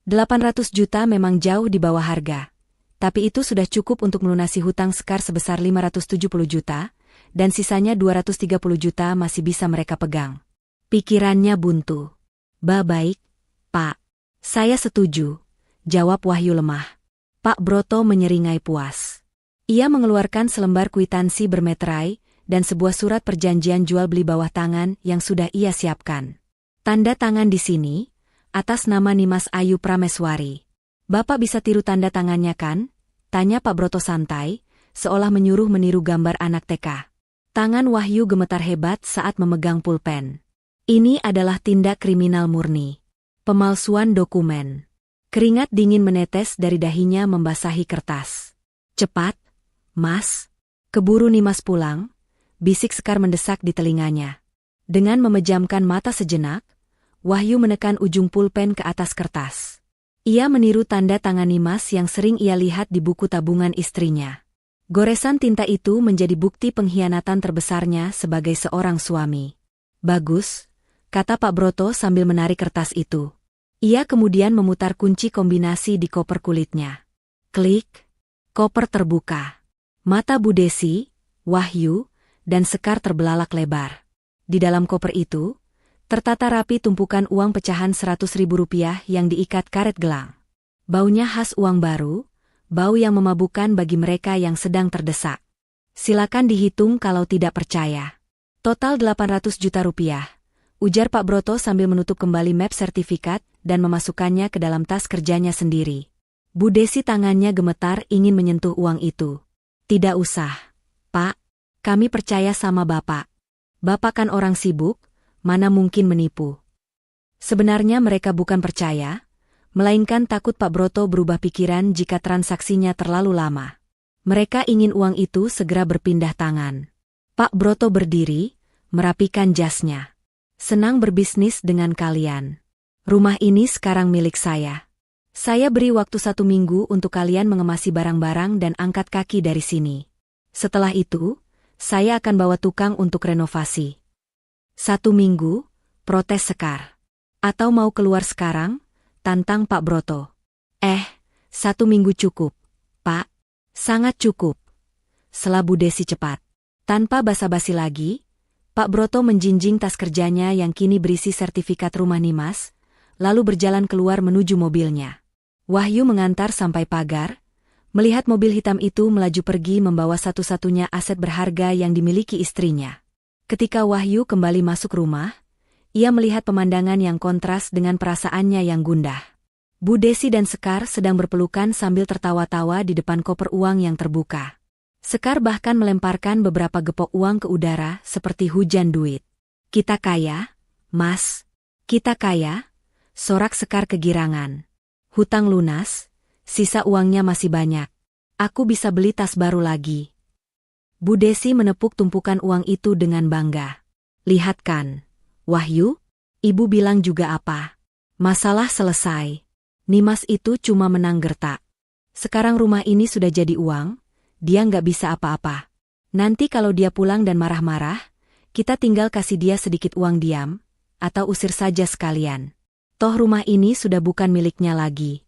800 juta memang jauh di bawah harga. Tapi itu sudah cukup untuk melunasi hutang Sekar sebesar 570 juta, dan sisanya 230 juta masih bisa mereka pegang. Pikirannya buntu. Baik, Pak. Saya setuju, jawab Wahyu lemah. Pak Broto menyeringai puas. Ia mengeluarkan selembar kwitansi bermeterai dan sebuah surat perjanjian jual beli bawah tangan yang sudah ia siapkan. Tanda tangan di sini, atas nama Nimas Ayu Prameswari. Bapak bisa tiru tanda tangannya kan? Tanya Pak Broto santai, seolah menyuruh meniru gambar anak TK. Tangan Wahyu gemetar hebat saat memegang pulpen. Ini adalah tindak kriminal murni. Pemalsuan dokumen. Keringat dingin menetes dari dahinya membasahi kertas. Cepat, Mas. Keburu Nimas pulang, bisik Sekar mendesak di telinganya. Dengan memejamkan mata sejenak, Wahyu menekan ujung pulpen ke atas kertas. Ia meniru tanda tangan Nimas yang sering ia lihat di buku tabungan istrinya. Goresan tinta itu menjadi bukti pengkhianatan terbesarnya sebagai seorang suami. Bagus, kata Pak Broto sambil menarik kertas itu. Ia kemudian memutar kunci kombinasi di koper kulitnya. Klik, koper terbuka. Mata Bu Desi, Wahyu, dan Sekar terbelalak lebar. Di dalam koper itu, tertata rapi tumpukan uang pecahan 100.000 rupiah yang diikat karet gelang. Baunya khas uang baru, bau yang memabukkan bagi mereka yang sedang terdesak. Silakan dihitung kalau tidak percaya. Total 800 juta rupiah, ujar Pak Broto sambil menutup kembali map sertifikat dan memasukkannya ke dalam tas kerjanya sendiri. Bu Desi tangannya gemetar ingin menyentuh uang itu. Tidak usah, Pak. Kami percaya sama Bapak. Bapak kan orang sibuk, mana mungkin menipu. Sebenarnya mereka bukan percaya, melainkan takut Pak Broto berubah pikiran jika transaksinya terlalu lama. Mereka ingin uang itu segera berpindah tangan. Pak Broto berdiri, merapikan jasnya. Senang berbisnis dengan kalian. Rumah ini sekarang milik saya. Saya beri waktu 1 minggu untuk kalian mengemasi barang-barang dan angkat kaki dari sini. Setelah itu, saya akan bawa tukang untuk renovasi. 1 minggu, protes Sekar. Atau mau keluar sekarang? Tantang Pak Broto. 1 minggu cukup, Pak. Sangat cukup. Sela Bu Desi cepat. Tanpa basa-basi lagi, Pak Broto menjinjing tas kerjanya yang kini berisi sertifikat rumah Nimas, lalu berjalan keluar menuju mobilnya. Wahyu mengantar sampai pagar, melihat mobil hitam itu melaju pergi membawa satu-satunya aset berharga yang dimiliki istrinya. Ketika Wahyu kembali masuk rumah, ia melihat pemandangan yang kontras dengan perasaannya yang gundah. Bu Desi dan Sekar sedang berpelukan sambil tertawa-tawa di depan koper uang yang terbuka. Sekar bahkan melemparkan beberapa gepok uang ke udara seperti hujan duit. Kita kaya, Mas. Kita kaya, sorak Sekar kegirangan. Hutang lunas, sisa uangnya masih banyak. Aku bisa beli tas baru lagi. Bu Desi menepuk tumpukan uang itu dengan bangga. Lihat kan, Wahyu, ibu bilang juga apa? Masalah selesai. Nimas itu cuma menang gertak. Sekarang rumah ini sudah jadi uang, dia nggak bisa apa-apa. Nanti kalau dia pulang dan marah-marah, kita tinggal kasih dia sedikit uang diam, atau usir saja sekalian. Toh rumah ini sudah bukan miliknya lagi.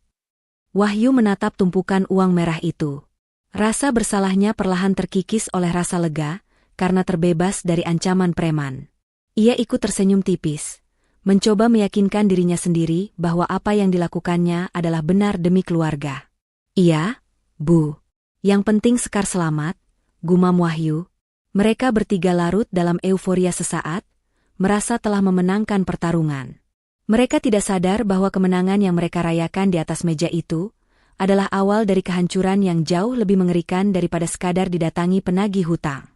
Wahyu menatap tumpukan uang merah itu. Rasa bersalahnya perlahan terkikis oleh rasa lega, karena terbebas dari ancaman preman. Ia ikut tersenyum tipis, mencoba meyakinkan dirinya sendiri bahwa apa yang dilakukannya adalah benar demi keluarga. Iya, Bu. Yang penting Sekar selamat, gumam Wahyu. Mereka bertiga larut dalam euforia sesaat, merasa telah memenangkan pertarungan. Mereka tidak sadar bahwa kemenangan yang mereka rayakan di atas meja itu adalah awal dari kehancuran yang jauh lebih mengerikan daripada sekadar didatangi penagih hutang.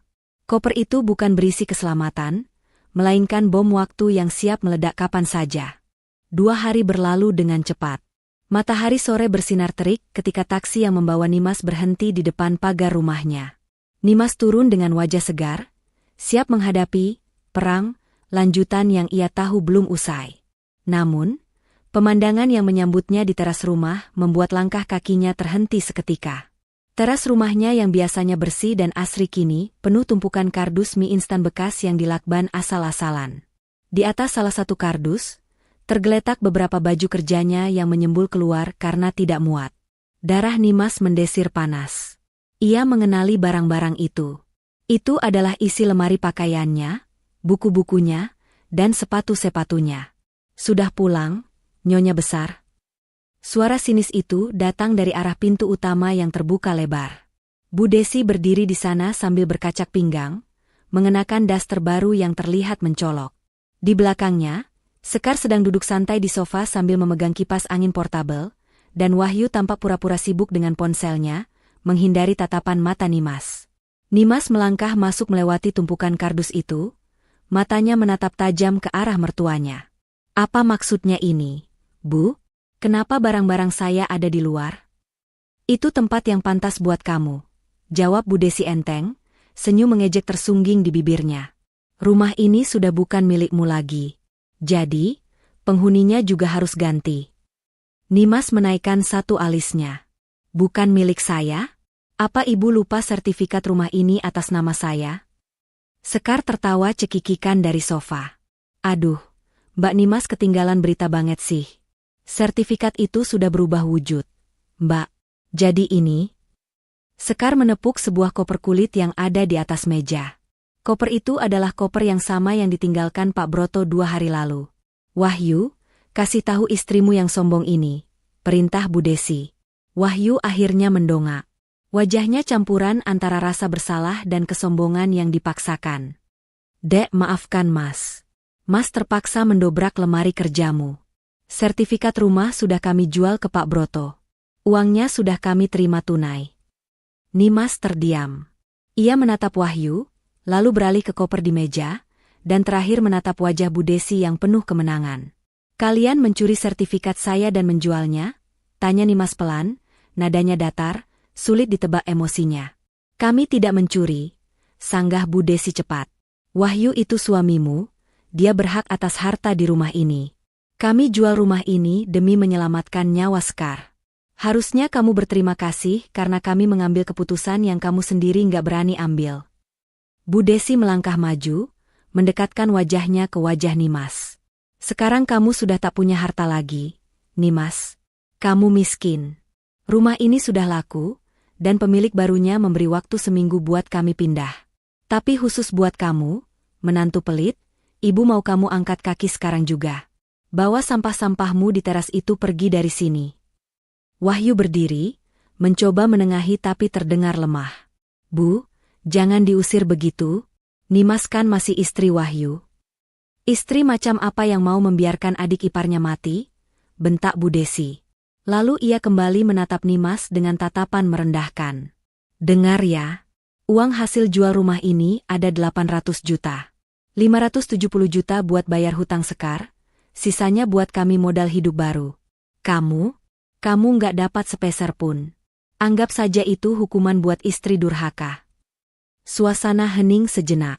Koper itu bukan berisi keselamatan, melainkan bom waktu yang siap meledak kapan saja. 2 hari berlalu dengan cepat. Matahari sore bersinar terik ketika taksi yang membawa Nimas berhenti di depan pagar rumahnya. Nimas turun dengan wajah segar, siap menghadapi perang lanjutan yang ia tahu belum usai. Namun, Pemandangan yang menyambutnya di teras rumah membuat langkah kakinya terhenti seketika. Teras rumahnya yang biasanya bersih dan asri kini penuh tumpukan kardus mie instan bekas yang dilakban asal-asalan. Di atas salah satu kardus, tergeletak beberapa baju kerjanya yang menyembul keluar karena tidak muat. Darah Nimas mendesir panas. Ia mengenali barang-barang itu. Itu adalah isi lemari pakaiannya, buku-bukunya, dan sepatu-sepatunya. Sudah pulang, Nyonya Besar? Suara sinis itu datang dari arah pintu utama yang terbuka lebar. Bu Desi berdiri di sana sambil berkacak pinggang, mengenakan daster baru yang terlihat mencolok. Di belakangnya, Sekar sedang duduk santai di sofa sambil memegang kipas angin portabel, dan Wahyu tampak pura-pura sibuk dengan ponselnya, menghindari tatapan mata Nimas. Nimas melangkah masuk melewati tumpukan kardus itu, matanya menatap tajam ke arah mertuanya. Apa maksudnya ini, Bu? Kenapa barang-barang saya ada di luar? Itu tempat yang pantas buat kamu, jawab Bu Desi enteng, senyum mengejek tersungging di bibirnya. Rumah ini sudah bukan milikmu lagi. Jadi, penghuninya juga harus ganti. Nimas menaikkan satu alisnya. Bukan milik saya? Apa ibu lupa sertifikat rumah ini atas nama saya? Sekar tertawa cekikikan dari sofa. Aduh, Mbak Nimas ketinggalan berita banget sih. Sertifikat itu sudah berubah wujud. Mbak, jadi ini? Sekar menepuk sebuah koper kulit yang ada di atas meja. Koper itu adalah koper yang sama yang ditinggalkan Pak Broto 2 hari lalu. Wahyu, kasih tahu istrimu yang sombong ini, perintah Bu Desi. Wahyu akhirnya mendongak. Wajahnya campuran antara rasa bersalah dan kesombongan yang dipaksakan. Dek, maafkan Mas. Mas terpaksa mendobrak lemari kerjamu. Sertifikat rumah sudah kami jual ke Pak Broto. Uangnya sudah kami terima tunai. Nimas terdiam. Ia menatap Wahyu, lalu beralih ke koper di meja, dan terakhir menatap wajah Bu Desi yang penuh kemenangan. Kalian mencuri sertifikat saya dan menjualnya? Tanya Nimas pelan, nadanya datar, sulit ditebak emosinya. Kami tidak mencuri, sanggah Bu Desi cepat. Wahyu itu suamimu, dia berhak atas harta di rumah ini. Kami jual rumah ini demi menyelamatkan nyawa Sekar. Harusnya kamu berterima kasih karena kami mengambil keputusan yang kamu sendiri nggak berani ambil. Bu Desi melangkah maju, mendekatkan wajahnya ke wajah Nimas. Sekarang kamu sudah tak punya harta lagi, Nimas. Kamu miskin. Rumah ini sudah laku, dan pemilik barunya memberi waktu seminggu buat kami pindah. Tapi khusus buat kamu, menantu pelit, ibu mau kamu angkat kaki sekarang juga. Bawa sampah-sampahmu di teras itu pergi dari sini. Wahyu berdiri, mencoba menengahi tapi terdengar lemah. Bu, jangan diusir begitu. Nimas kan masih istri Wahyu. Istri macam apa yang mau membiarkan adik iparnya mati? Bentak Bu Desi. Lalu ia kembali menatap Nimas dengan tatapan merendahkan. Dengar ya, uang hasil jual rumah ini ada 800 juta. 570 juta buat bayar hutang Sekar, sisanya buat kami modal hidup baru. Kamu nggak dapat sepeser pun. Anggap saja itu hukuman buat istri durhaka. Suasana hening sejenak.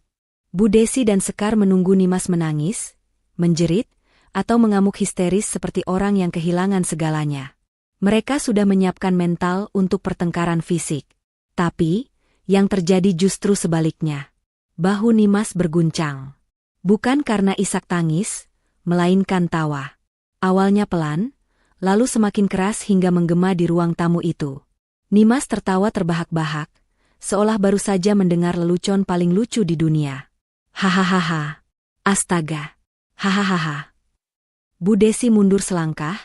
Bu Desi dan Sekar menunggu Nimas menangis, menjerit, atau mengamuk histeris seperti orang yang kehilangan segalanya. Mereka sudah menyiapkan mental untuk pertengkaran fisik. Tapi, yang terjadi justru sebaliknya. Bahu Nimas berguncang. Bukan karena isak tangis, melainkan tawa. Awalnya pelan, lalu semakin keras hingga menggema di ruang tamu itu. Nimas tertawa terbahak-bahak, seolah baru saja mendengar lelucon paling lucu di dunia. Hahaha. Astaga. Hahaha. Bu Desi mundur selangkah,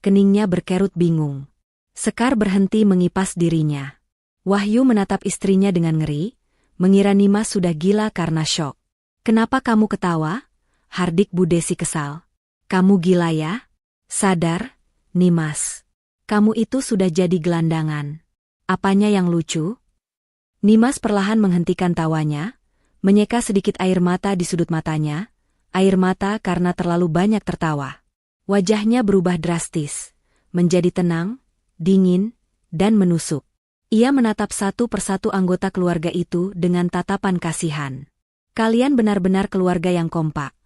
keningnya berkerut bingung. Sekar berhenti mengipas dirinya. Wahyu menatap istrinya dengan ngeri, mengira Nimas sudah gila karena syok. Kenapa kamu ketawa? Hardik Bu Desi kesal. Kamu gila ya? Sadar, Nimas. Kamu itu sudah jadi gelandangan. Apanya yang lucu? Nimas perlahan menghentikan tawanya, menyeka sedikit air mata di sudut matanya, air mata karena terlalu banyak tertawa. Wajahnya berubah drastis, menjadi tenang, dingin, dan menusuk. Ia menatap satu persatu anggota keluarga itu dengan tatapan kasihan. Kalian benar-benar keluarga yang kompak,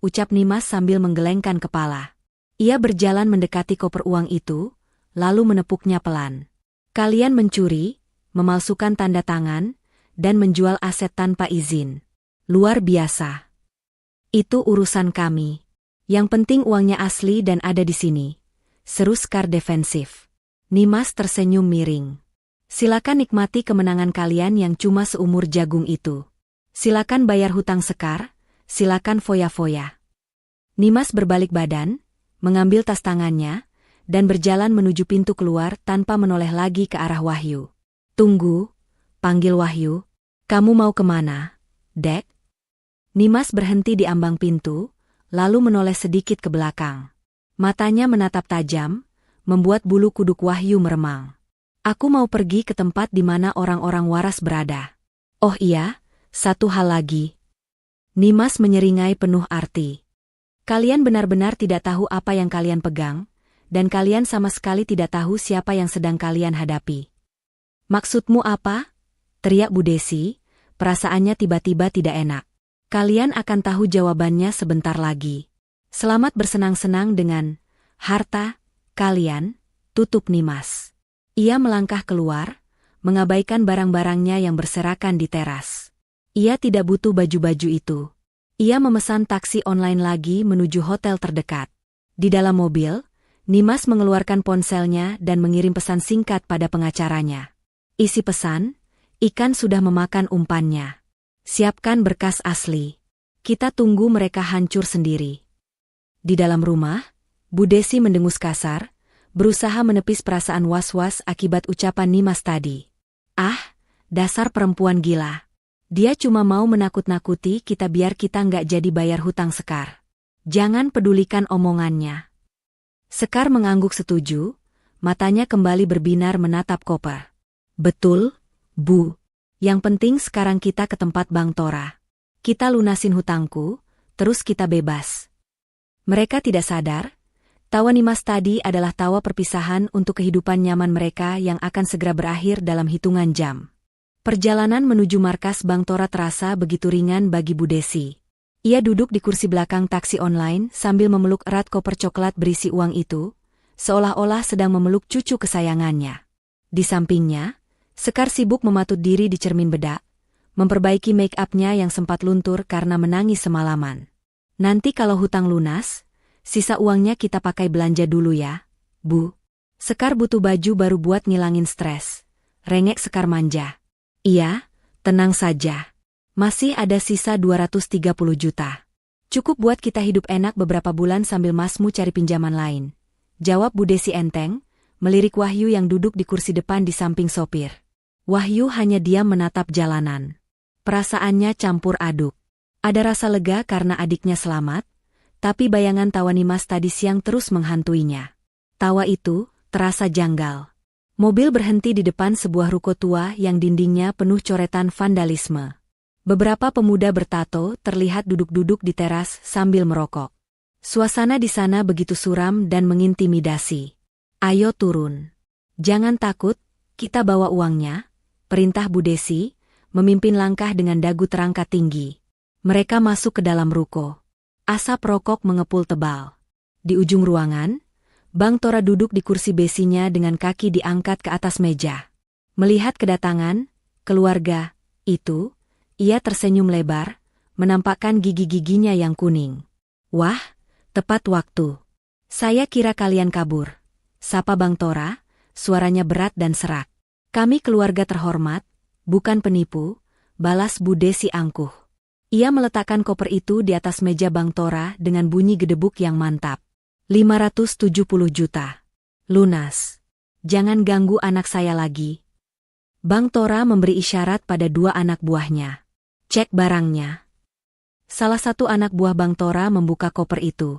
ucap Nimas sambil menggelengkan kepala. Ia berjalan mendekati koper uang itu, lalu menepuknya pelan. Kalian mencuri, memalsukan tanda tangan, dan menjual aset tanpa izin. Luar biasa. Itu urusan kami. Yang penting uangnya asli dan ada di sini. Seru Sekar defensif. Nimas tersenyum miring. Silakan nikmati kemenangan kalian yang cuma seumur jagung itu. Silakan bayar hutang Sekar, silakan foya-foya. Nimas berbalik badan, mengambil tas tangannya, dan berjalan menuju pintu keluar tanpa menoleh lagi ke arah Wahyu. Tunggu, panggil Wahyu. Kamu mau kemana, Dek? Nimas berhenti di ambang pintu, lalu menoleh sedikit ke belakang. Matanya menatap tajam, membuat bulu kuduk Wahyu meremang. Aku mau pergi ke tempat di mana orang-orang waras berada. Oh iya, satu hal lagi. Nimas menyeringai penuh arti. Kalian benar-benar tidak tahu apa yang kalian pegang, dan kalian sama sekali tidak tahu siapa yang sedang kalian hadapi. Maksudmu apa? Teriak Bu Desi, perasaannya tiba-tiba tidak enak. Kalian akan tahu jawabannya sebentar lagi. Selamat bersenang-senang dengan harta kalian, tutup Nimas. Ia melangkah keluar, mengabaikan barang-barangnya yang berserakan di teras. Ia tidak butuh baju-baju itu. Ia memesan taksi online lagi menuju hotel terdekat. Di dalam mobil, Nimas mengeluarkan ponselnya dan mengirim pesan singkat pada pengacaranya. Isi pesan, ikan sudah memakan umpannya. Siapkan berkas asli. Kita tunggu mereka hancur sendiri. Di dalam rumah, Bu Desi mendengus kasar, berusaha menepis perasaan was-was akibat ucapan Nimas tadi. Ah, dasar perempuan gila. Dia cuma mau menakut-nakuti kita biar kita nggak jadi bayar hutang Sekar. Jangan pedulikan omongannya. Sekar mengangguk setuju, matanya kembali berbinar menatap koper. Betul, Bu. Yang penting sekarang kita ke tempat Bang Tora. Kita lunasin hutangku, terus kita bebas. Mereka tidak sadar, tawa Nimas tadi adalah tawa perpisahan untuk kehidupan nyaman mereka yang akan segera berakhir dalam hitungan jam. Perjalanan menuju markas Bang Tora terasa begitu ringan bagi Bu Desi. Ia duduk di kursi belakang taksi online sambil memeluk erat koper coklat berisi uang itu, seolah-olah sedang memeluk cucu kesayangannya. Di sampingnya, Sekar sibuk mematut diri di cermin bedak, memperbaiki make-up-nya yang sempat luntur karena menangis semalaman. Nanti kalau hutang lunas, sisa uangnya kita pakai belanja dulu ya, Bu. Sekar butuh baju baru buat ngilangin stres. Rengek Sekar manja. Iya, tenang saja. Masih ada sisa 230 juta. Cukup buat kita hidup enak beberapa bulan sambil Masmu cari pinjaman lain. Jawab Bu Desi enteng, melirik Wahyu yang duduk di kursi depan di samping sopir. Wahyu hanya diam menatap jalanan. Perasaannya campur aduk. Ada rasa lega karena adiknya selamat, tapi bayangan tawa Nimas tadi siang terus menghantuinya. Tawa itu terasa janggal. Mobil berhenti di depan sebuah ruko tua yang dindingnya penuh coretan vandalisme. Beberapa pemuda bertato terlihat duduk-duduk di teras sambil merokok. Suasana di sana begitu suram dan mengintimidasi. Ayo turun. Jangan takut, kita bawa uangnya, perintah Bu Desi, memimpin langkah dengan dagu terangkat tinggi. Mereka masuk ke dalam ruko. Asap rokok mengepul tebal. Di ujung ruangan, Bang Tora duduk di kursi besinya dengan kaki diangkat ke atas meja. Melihat kedatangan keluarga itu, ia tersenyum lebar, menampakkan gigi-giginya yang kuning. Wah, tepat waktu. Saya kira kalian kabur. Sapa Bang Tora, suaranya berat dan serak. Kami keluarga terhormat, bukan penipu, balas Bu Desi angkuh. Ia meletakkan koper itu di atas meja Bang Tora dengan bunyi gedebuk yang mantap. 570 juta. Lunas. Jangan ganggu anak saya lagi. Bang Tora memberi isyarat pada dua anak buahnya. Cek barangnya. Salah satu anak buah Bang Tora membuka koper itu.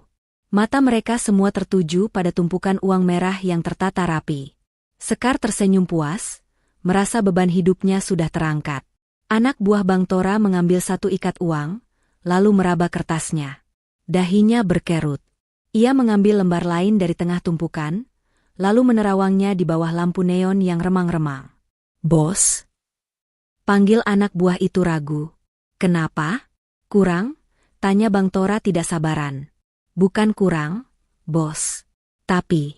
Mata mereka semua tertuju pada tumpukan uang merah yang tertata rapi. Sekar tersenyum puas, merasa beban hidupnya sudah terangkat. Anak buah Bang Tora mengambil satu ikat uang, lalu meraba kertasnya. Dahinya berkerut. Ia mengambil lembar lain dari tengah tumpukan, lalu menerawangnya di bawah lampu neon yang remang-remang. Bos? Panggil anak buah itu ragu. Kenapa? Kurang? Tanya Bang Tora tidak sabaran. Bukan kurang, bos. Tapi,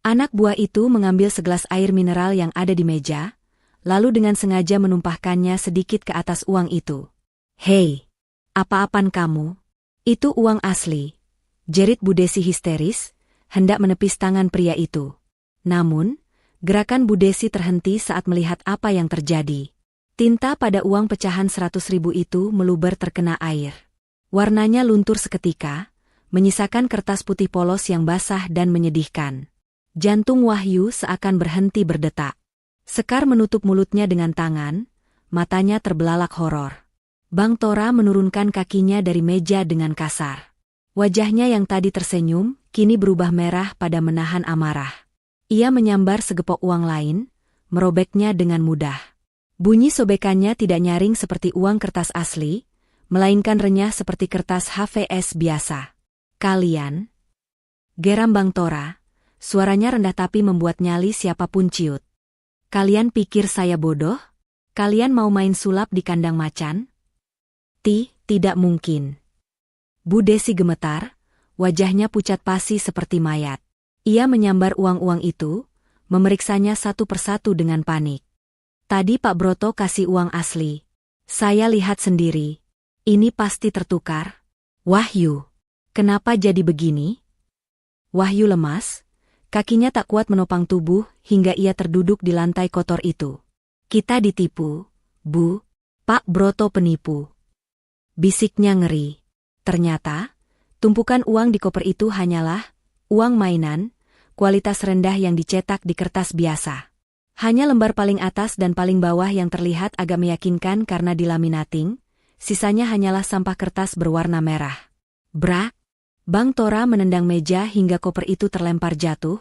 anak buah itu mengambil segelas air mineral yang ada di meja, lalu dengan sengaja menumpahkannya sedikit ke atas uang itu. Hei, apa-apaan kamu? Itu uang asli, jerit Bu Desi histeris, hendak menepis tangan pria itu. Namun, gerakan Bu Desi terhenti saat melihat apa yang terjadi. Tinta pada uang pecahan 100.000 itu meluber terkena air. Warnanya luntur seketika, menyisakan kertas putih polos yang basah dan menyedihkan. Jantung Wahyu seakan berhenti berdetak. Sekar menutup mulutnya dengan tangan, matanya terbelalak horor. Bang Tora menurunkan kakinya dari meja dengan kasar. Wajahnya yang tadi tersenyum, kini berubah merah pada menahan amarah. Ia menyambar segepok uang lain, merobeknya dengan mudah. Bunyi sobekannya tidak nyaring seperti uang kertas asli, melainkan renyah seperti kertas HVS biasa. Kalian? Geram Bang Tora, suaranya rendah tapi membuat nyali siapapun ciut. Kalian pikir saya bodoh? Kalian mau main sulap di kandang macan? Tidak mungkin. Bu Desi gemetar, wajahnya pucat pasi seperti mayat. Ia menyambar uang-uang itu, memeriksanya satu persatu dengan panik. Tadi Pak Broto kasih uang asli. Saya lihat sendiri. Ini pasti tertukar. Wahyu, kenapa jadi begini? Wahyu lemas, kakinya tak kuat menopang tubuh hingga ia terduduk di lantai kotor itu. Kita ditipu, Bu. Pak Broto penipu. Bisiknya ngeri. Ternyata, tumpukan uang di koper itu hanyalah uang mainan, kualitas rendah yang dicetak di kertas biasa. Hanya lembar paling atas dan paling bawah yang terlihat agak meyakinkan karena dilaminating, sisanya hanyalah sampah kertas berwarna merah. Brak! Bang Tora menendang meja hingga koper itu terlempar jatuh,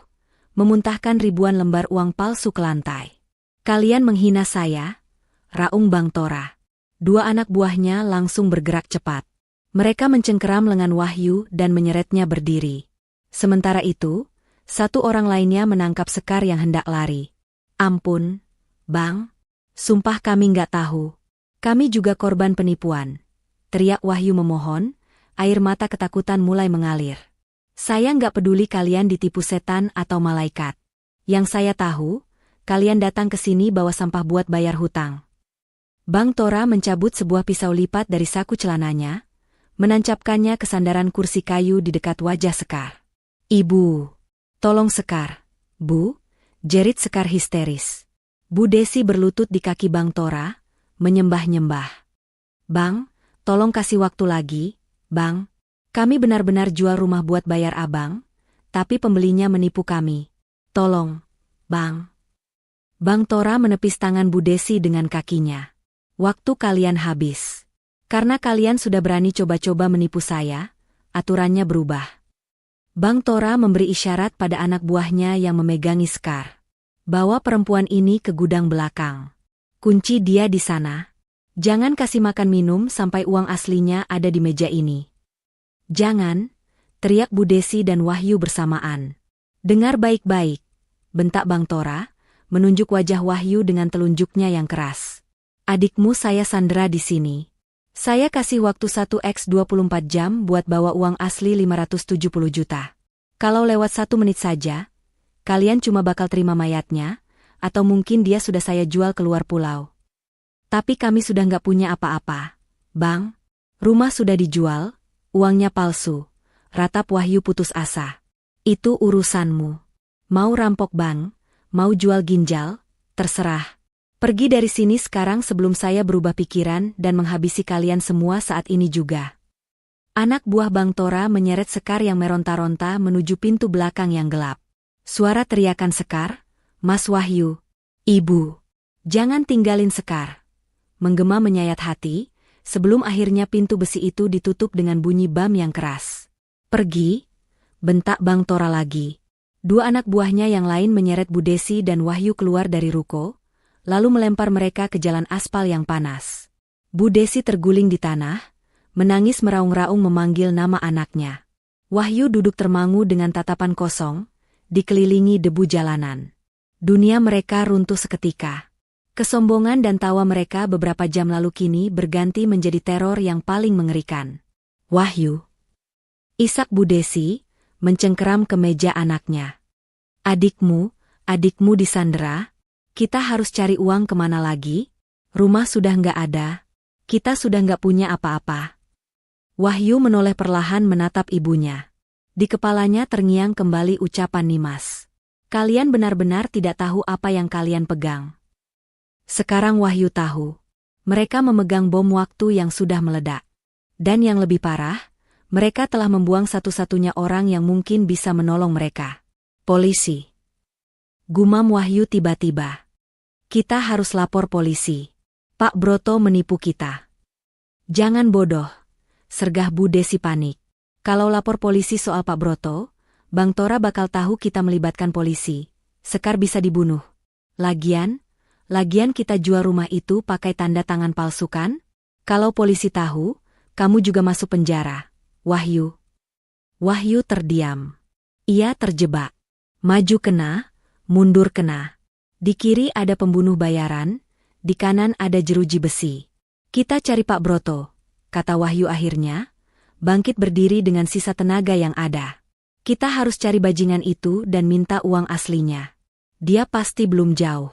memuntahkan ribuan lembar uang palsu ke lantai. Kalian menghina saya? Raung Bang Tora. Dua anak buahnya langsung bergerak cepat. Mereka mencengkeram lengan Wahyu dan menyeretnya berdiri. Sementara itu, satu orang lainnya menangkap Sekar yang hendak lari. Ampun, Bang. Sumpah kami nggak tahu. Kami juga korban penipuan. Teriak Wahyu memohon, air mata ketakutan mulai mengalir. Saya nggak peduli kalian ditipu setan atau malaikat. Yang saya tahu, kalian datang ke sini bawa sampah buat bayar hutang. Bang Tora mencabut sebuah pisau lipat dari saku celananya, menancapkannya ke sandaran kursi kayu di dekat wajah Sekar. Ibu, tolong Sekar. Bu, jerit Sekar histeris. Bu Desi berlutut di kaki Bang Tora, menyembah-nyembah. Bang, tolong kasih waktu lagi, Bang. Kami benar-benar jual rumah buat bayar abang, tapi pembelinya menipu kami. Tolong, Bang. Bang Tora menepis tangan Bu Desi dengan kakinya. Waktu kalian habis. Karena kalian sudah berani coba-coba menipu saya, aturannya berubah. Bang Tora memberi isyarat pada anak buahnya yang memegangi Sekar. Bawa perempuan ini ke gudang belakang. Kunci dia di sana. Jangan kasih makan minum sampai uang aslinya ada di meja ini. Jangan, teriak Bu Desi dan Wahyu bersamaan. Dengar baik-baik, bentak Bang Tora, menunjuk wajah Wahyu dengan telunjuknya yang keras. Adikmu saya sandera di sini. Saya kasih waktu 1x24 jam buat bawa uang asli 570 juta. Kalau lewat 1 menit saja, kalian cuma bakal terima mayatnya, atau mungkin dia sudah saya jual keluar pulau. Tapi kami sudah nggak punya apa-apa. Bang, rumah sudah dijual, uangnya palsu. Ratap Wahyu putus asa. Itu urusanmu. Mau rampok Bang, mau jual ginjal, terserah. Pergi dari sini sekarang sebelum saya berubah pikiran dan menghabisi kalian semua saat ini juga. Anak buah Bang Tora menyeret Sekar yang meronta-ronta menuju pintu belakang yang gelap. Suara teriakan Sekar, Mas Wahyu, Ibu, jangan tinggalin Sekar. Menggema menyayat hati, sebelum akhirnya pintu besi itu ditutup dengan bunyi bam yang keras. Pergi, bentak Bang Tora lagi. Dua anak buahnya yang lain menyeret Bu Desi dan Wahyu keluar dari ruko, lalu melempar mereka ke jalan aspal yang panas. Bu Desi terguling di tanah, menangis meraung-raung memanggil nama anaknya. Wahyu duduk termangu dengan tatapan kosong, dikelilingi debu jalanan. Dunia mereka runtuh seketika. Kesombongan dan tawa mereka beberapa jam lalu kini berganti menjadi teror yang paling mengerikan. Wahyu, isak Bu Desi, mencengkeram ke meja anaknya. Adikmu disandera? Kita harus cari uang kemana lagi? Rumah sudah nggak ada. Kita sudah nggak punya apa-apa. Wahyu menoleh perlahan menatap ibunya. Di kepalanya terngiang kembali ucapan Nimas. Kalian benar-benar tidak tahu apa yang kalian pegang. Sekarang Wahyu tahu. Mereka memegang bom waktu yang sudah meledak. Dan yang lebih parah, mereka telah membuang satu-satunya orang yang mungkin bisa menolong mereka. Polisi. Gumam Wahyu tiba-tiba. Kita harus lapor polisi. Pak Broto menipu kita. Jangan bodoh, sergah Bu Desi panik. Kalau lapor polisi soal Pak Broto, Bang Tora bakal tahu kita melibatkan polisi. Sekar bisa dibunuh. Lagian kita jual rumah itu pakai tanda tangan palsu kan? Kalau polisi tahu, kamu juga masuk penjara. Wahyu. Wahyu terdiam. Ia terjebak. Maju kena, mundur kena. Di kiri ada pembunuh bayaran, di kanan ada jeruji besi. Kita cari Pak Broto, kata Wahyu akhirnya, bangkit berdiri dengan sisa tenaga yang ada. Kita harus cari bajingan itu dan minta uang aslinya. Dia pasti belum jauh.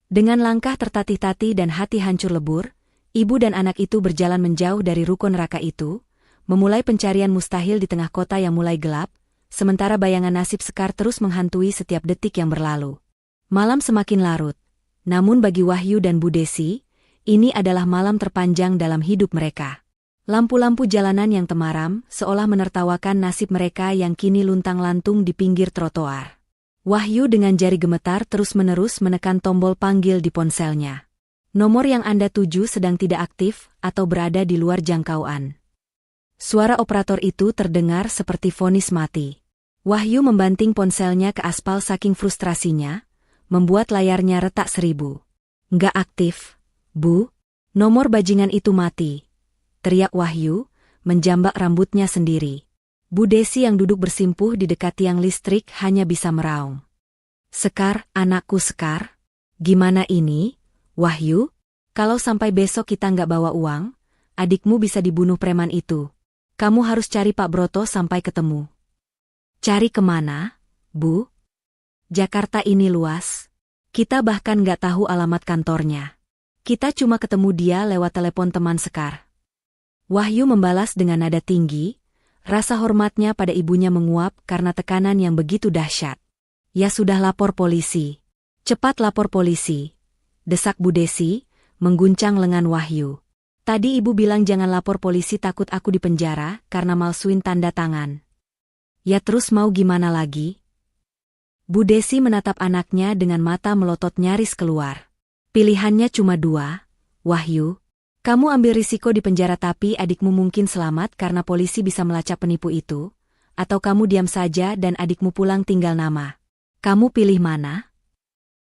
Dengan langkah tertatih-tatih dan hati hancur lebur, ibu dan anak itu berjalan menjauh dari ruko neraka itu, memulai pencarian mustahil di tengah kota yang mulai gelap, sementara bayangan nasib Sekar terus menghantui setiap detik yang berlalu. Malam semakin larut, namun bagi Wahyu dan Bu Desi, ini adalah malam terpanjang dalam hidup mereka. Lampu-lampu jalanan yang temaram seolah menertawakan nasib mereka yang kini luntang-lantung di pinggir trotoar. Wahyu dengan jari gemetar terus-menerus menekan tombol panggil di ponselnya. Nomor yang Anda tuju sedang tidak aktif atau berada di luar jangkauan. Suara operator itu terdengar seperti vonis mati. Wahyu membanting ponselnya ke aspal saking frustrasinya, membuat layarnya retak 1000. Nggak aktif, Bu. Nomor bajingan itu mati. Teriak Wahyu, menjambak rambutnya sendiri. Bu Desi yang duduk bersimpuh di dekat tiang listrik hanya bisa meraung. Sekar, anakku Sekar. Gimana ini, Wahyu? Kalau sampai besok kita nggak bawa uang, adikmu bisa dibunuh preman itu. Kamu harus cari Pak Broto sampai ketemu. Cari kemana, Bu? Jakarta ini luas. Kita bahkan nggak tahu alamat kantornya. Kita cuma ketemu dia lewat telepon teman Sekar. Wahyu membalas dengan nada tinggi, rasa hormatnya pada ibunya menguap karena tekanan yang begitu dahsyat. Ya sudah, lapor polisi. Cepat lapor polisi. Desak Bu Desi, mengguncang lengan Wahyu. Tadi ibu bilang jangan lapor polisi, takut aku dipenjara karena malsuin tanda tangan. Ya terus mau gimana lagi? Bu Desi menatap anaknya dengan mata melotot nyaris keluar. Pilihannya cuma 2, Wahyu. Kamu ambil risiko di penjara tapi adikmu mungkin selamat karena polisi bisa melacak penipu itu, atau kamu diam saja dan adikmu pulang tinggal nama. Kamu pilih mana?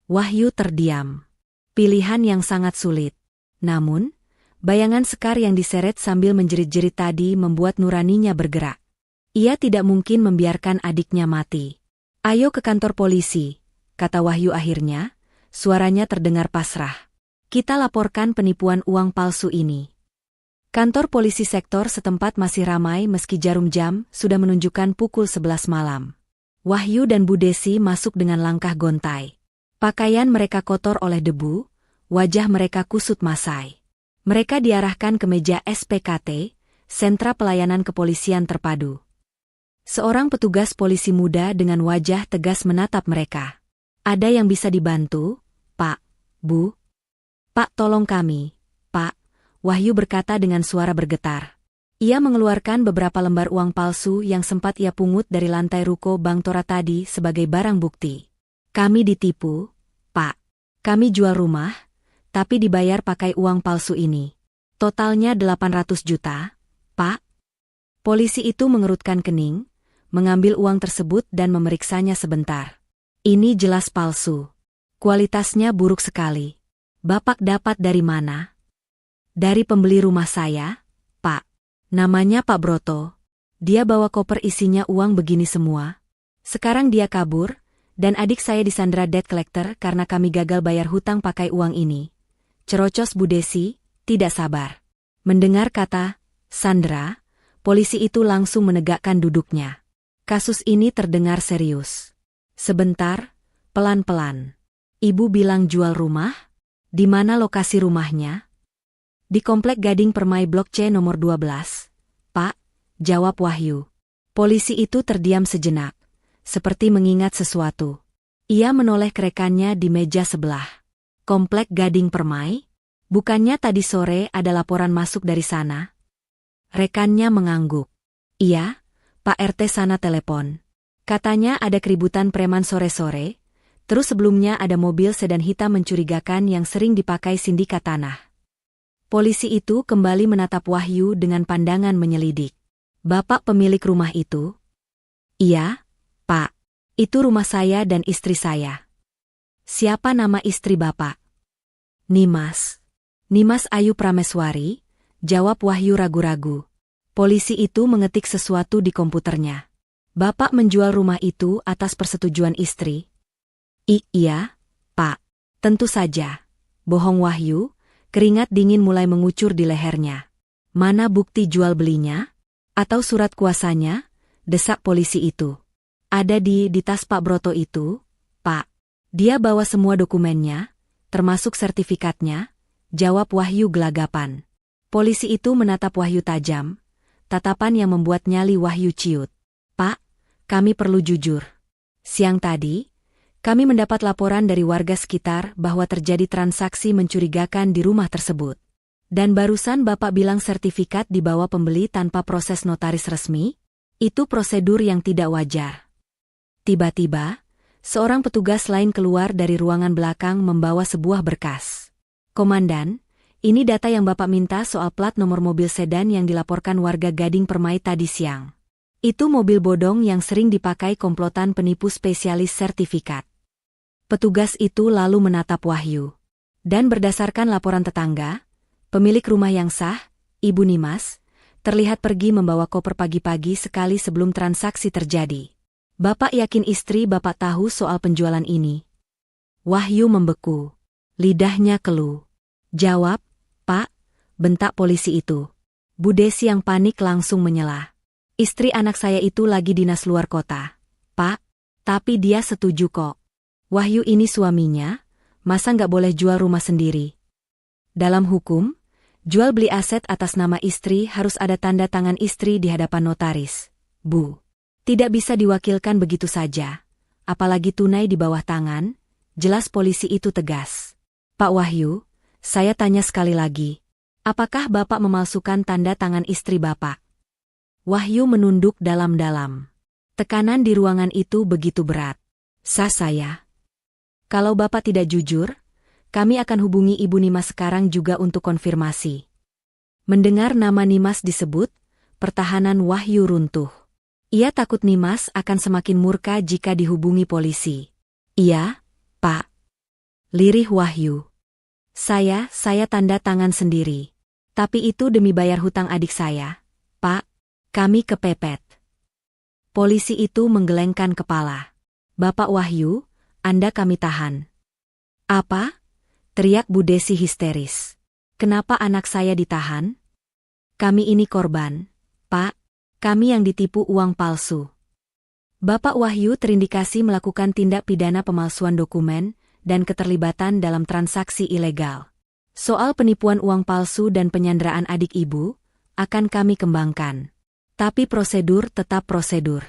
Wahyu terdiam. Pilihan yang sangat sulit. Namun, bayangan Sekar yang diseret sambil menjerit-jerit tadi membuat nuraninya bergerak. Ia tidak mungkin membiarkan adiknya mati. Ayo ke kantor polisi, kata Wahyu akhirnya, suaranya terdengar pasrah. Kita laporkan penipuan uang palsu ini. Kantor polisi sektor setempat masih ramai meski jarum jam sudah menunjukkan pukul 11 malam. Wahyu dan Bu Desi masuk dengan langkah gontai. Pakaian mereka kotor oleh debu, wajah mereka kusut masai. Mereka diarahkan ke meja SPKT, Sentra Pelayanan Kepolisian Terpadu. Seorang petugas polisi muda dengan wajah tegas menatap mereka. Ada yang bisa dibantu, Pak, Bu? Pak, tolong kami, Pak, Wahyu berkata dengan suara bergetar. Ia mengeluarkan beberapa lembar uang palsu yang sempat ia pungut dari lantai ruko Bang Tora tadi sebagai barang bukti. Kami ditipu, Pak. Kami jual rumah, tapi dibayar pakai uang palsu ini. Totalnya 800 juta, Pak. Polisi itu mengerutkan kening, mengambil uang tersebut dan memeriksanya sebentar. Ini jelas palsu. Kualitasnya buruk sekali. Bapak dapat dari mana? Dari pembeli rumah saya, Pak. Namanya Pak Broto. Dia bawa koper isinya uang begini semua. Sekarang dia kabur, dan adik saya disandera debt collector karena kami gagal bayar hutang pakai uang ini. Cerocos Bu Desi, tidak sabar. Mendengar kata Sandra, polisi itu langsung menegakkan duduknya. Kasus ini terdengar serius. Sebentar, pelan-pelan. Ibu bilang jual rumah? Di mana lokasi rumahnya? Di Komplek Gading Permai Blok C nomor 12. Pak, jawab Wahyu. Polisi itu terdiam sejenak, seperti mengingat sesuatu. Ia menoleh ke rekannya di meja sebelah. Komplek Gading Permai? Bukannya tadi sore ada laporan masuk dari sana? Rekannya mengangguk. Iya, Pak RT sana telepon. Katanya ada keributan preman sore-sore, terus sebelumnya ada mobil sedan hitam mencurigakan yang sering dipakai sindikat tanah. Polisi itu kembali menatap Wahyu dengan pandangan menyelidik. Bapak pemilik rumah itu? Iya, Pak. Itu rumah saya dan istri saya. Siapa nama istri Bapak? Nimas. Nimas Ayu Prameswari, jawab Wahyu ragu-ragu. Polisi itu mengetik sesuatu di komputernya. Bapak menjual rumah itu atas persetujuan istri? Iya, Pak. Tentu saja. Bohong Wahyu, keringat dingin mulai mengucur di lehernya. Mana bukti jual belinya? Atau surat kuasanya? Desak polisi itu. Ada di tas Pak Broto itu, Pak. Dia bawa semua dokumennya, termasuk sertifikatnya, jawab Wahyu gelagapan. Polisi itu menatap Wahyu tajam, tatapan yang membuat nyali Wahyu ciut. Pak, kami perlu jujur. Siang tadi, kami mendapat laporan dari warga sekitar bahwa terjadi transaksi mencurigakan di rumah tersebut. Dan barusan Bapak bilang sertifikat dibawa pembeli tanpa proses notaris resmi? Itu prosedur yang tidak wajar. Tiba-tiba, seorang petugas lain keluar dari ruangan belakang membawa sebuah berkas. Komandan, ini data yang Bapak minta soal plat nomor mobil sedan yang dilaporkan warga Gading Permai tadi siang. Itu mobil bodong yang sering dipakai komplotan penipu spesialis sertifikat. Petugas itu lalu menatap Wahyu. Dan berdasarkan laporan tetangga, pemilik rumah yang sah, Ibu Nimas, terlihat pergi membawa koper pagi-pagi sekali sebelum transaksi terjadi. Bapak yakin istri Bapak tahu soal penjualan ini? Wahyu membeku. Lidahnya keluh. Jawab, Pak, bentak polisi itu. Bu Desi yang panik langsung menyela. Istri anak saya itu lagi dinas luar kota. Pak, tapi dia setuju kok. Wahyu ini suaminya, masa nggak boleh jual rumah sendiri? Dalam hukum, jual beli aset atas nama istri harus ada tanda tangan istri di hadapan notaris. Bu, tidak bisa diwakilkan begitu saja. Apalagi tunai di bawah tangan, jelas polisi itu tegas. Pak Wahyu, saya tanya sekali lagi. Apakah Bapak memalsukan tanda tangan istri Bapak? Wahyu menunduk dalam-dalam. Tekanan di ruangan itu begitu berat. Sah saya. Kalau Bapak tidak jujur, kami akan hubungi Ibu Nimas sekarang juga untuk konfirmasi. Mendengar nama Nimas disebut, pertahanan Wahyu runtuh. Ia takut Nimas akan semakin murka jika dihubungi polisi. Iya, Pak. Lirih Wahyu. Saya tanda tangan sendiri. Tapi itu demi bayar hutang adik saya. Pak, kami kepepet. Polisi itu menggelengkan kepala. Bapak Wahyu, Anda kami tahan. Apa? Teriak Bu Desi histeris. Kenapa anak saya ditahan? Kami ini korban, Pak. Kami yang ditipu uang palsu. Bapak Wahyu terindikasi melakukan tindak pidana pemalsuan dokumen dan keterlibatan dalam transaksi ilegal. Soal penipuan uang palsu dan penyanderaan adik ibu, akan kami kembangkan. Tapi prosedur tetap prosedur.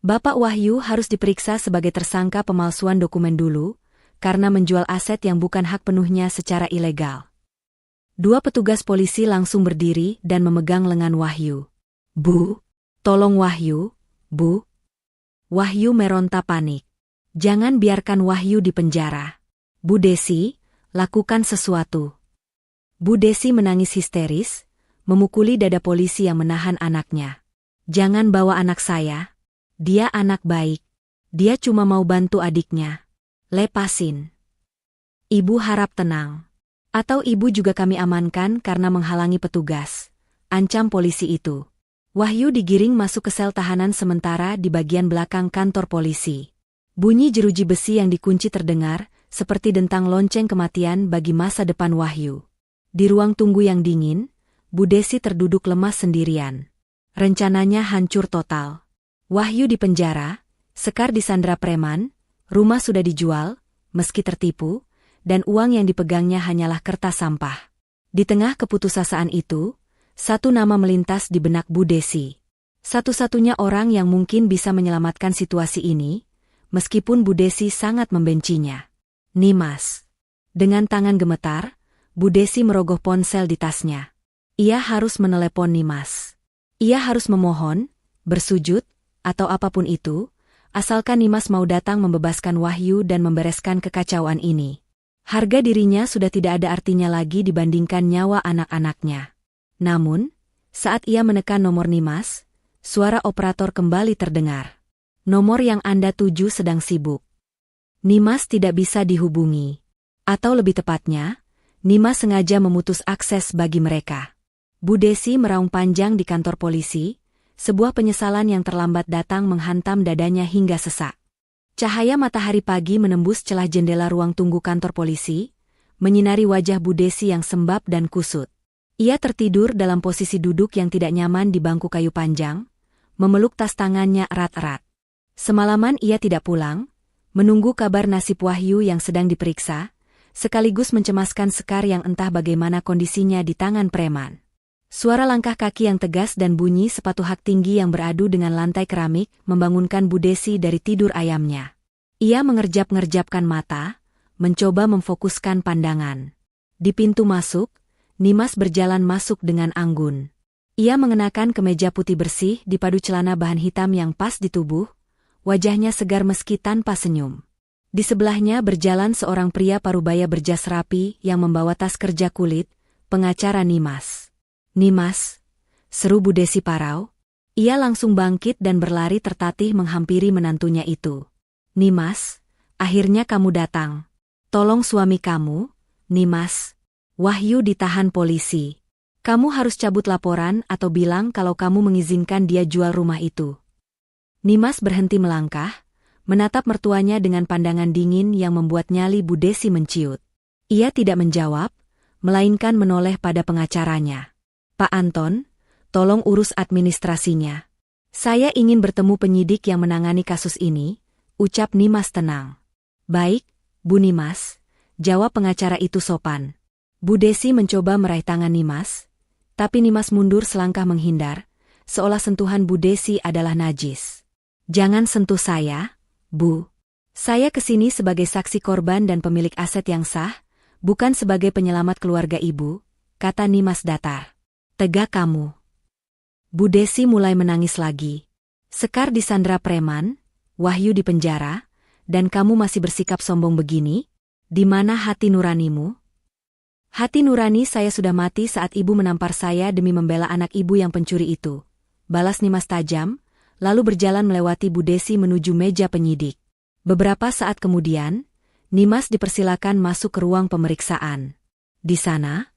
Bapak Wahyu harus diperiksa sebagai tersangka pemalsuan dokumen dulu, karena menjual aset yang bukan hak penuhnya secara ilegal. Dua petugas polisi langsung berdiri dan memegang lengan Wahyu. Bu, tolong Wahyu, Bu. Wahyu meronta panik. Jangan biarkan Wahyu di penjara. Bu Desi, lakukan sesuatu. Bu Desi menangis histeris, memukuli dada polisi yang menahan anaknya. Jangan bawa anak saya. Dia anak baik. Dia cuma mau bantu adiknya. Lepasin. Ibu harap tenang. Atau ibu juga kami amankan karena menghalangi petugas. Ancam polisi itu. Wahyu digiring masuk ke sel tahanan sementara di bagian belakang kantor polisi. Bunyi jeruji besi yang dikunci terdengar, seperti dentang lonceng kematian bagi masa depan Wahyu. Di ruang tunggu yang dingin, Bu Desi terduduk lemas sendirian. Rencananya hancur total. Wahyu di penjara, Sekar disandra preman, rumah sudah dijual, meski tertipu, dan uang yang dipegangnya hanyalah kertas sampah. Di tengah keputusasaan itu, satu nama melintas di benak Bu Desi. Satu-satunya orang yang mungkin bisa menyelamatkan situasi ini, meskipun Bu Desi sangat membencinya. Nimas. Dengan tangan gemetar, Bu Desi merogoh ponsel di tasnya. Ia harus menelepon Nimas. Ia harus memohon, bersujud, atau apapun itu, asalkan Nimas mau datang membebaskan Wahyu dan membereskan kekacauan ini. Harga dirinya sudah tidak ada artinya lagi dibandingkan nyawa anak-anaknya. Namun, saat ia menekan nomor Nimas, suara operator kembali terdengar. Nomor yang Anda tuju sedang sibuk. Nimas tidak bisa dihubungi. Atau lebih tepatnya, Nimas sengaja memutus akses bagi mereka. Bu Desi meraung panjang di kantor polisi, sebuah penyesalan yang terlambat datang menghantam dadanya hingga sesak. Cahaya matahari pagi menembus celah jendela ruang tunggu kantor polisi, menyinari wajah Bu Desi yang sembab dan kusut. Ia tertidur dalam posisi duduk yang tidak nyaman di bangku kayu panjang, memeluk tas tangannya erat-erat. Semalaman ia tidak pulang, menunggu kabar nasib Wahyu yang sedang diperiksa, sekaligus mencemaskan Sekar yang entah bagaimana kondisinya di tangan preman. Suara langkah kaki yang tegas dan bunyi sepatu hak tinggi yang beradu dengan lantai keramik membangunkan Bu Desi dari tidur ayamnya. Ia mengerjap-ngerjapkan mata, mencoba memfokuskan pandangan. Di pintu masuk, Nimas berjalan masuk dengan anggun. Ia mengenakan kemeja putih bersih dipadu celana bahan hitam yang pas di tubuh, wajahnya segar meski tanpa senyum. Di sebelahnya berjalan seorang pria parubaya berjas rapi yang membawa tas kerja kulit, pengacara Nimas. Nimas, seru Bu Desi parau. Ia langsung bangkit dan berlari tertatih menghampiri menantunya itu. Nimas, akhirnya kamu datang. Tolong suami kamu, Nimas. Wahyu ditahan polisi. Kamu harus cabut laporan atau bilang kalau kamu mengizinkan dia jual rumah itu. Nimas berhenti melangkah, menatap mertuanya dengan pandangan dingin yang membuat nyali Bu Desi menciut. Ia tidak menjawab, melainkan menoleh pada pengacaranya. Pak Anton, tolong urus administrasinya. Saya ingin bertemu penyidik yang menangani kasus ini, ucap Nimas tenang. Baik, Bu Nimas, jawab pengacara itu sopan. Bu Desi mencoba meraih tangan Nimas, tapi Nimas mundur selangkah menghindar, seolah sentuhan Bu Desi adalah najis. Jangan sentuh saya, Bu. Saya kesini sebagai saksi korban dan pemilik aset yang sah, bukan sebagai penyelamat keluarga ibu, kata Nimas datar. Tegak kamu. Bu Desi mulai menangis lagi. Sekar disandra preman, Wahyu di penjara, dan kamu masih bersikap sombong begini? Di mana hati nuranimu? Hati nurani saya sudah mati saat ibu menampar saya demi membela anak ibu yang pencuri itu. Balas Nimas tajam, lalu berjalan melewati Bu Desi menuju meja penyidik. Beberapa saat kemudian, Nimas dipersilakan masuk ke ruang pemeriksaan. Di sana,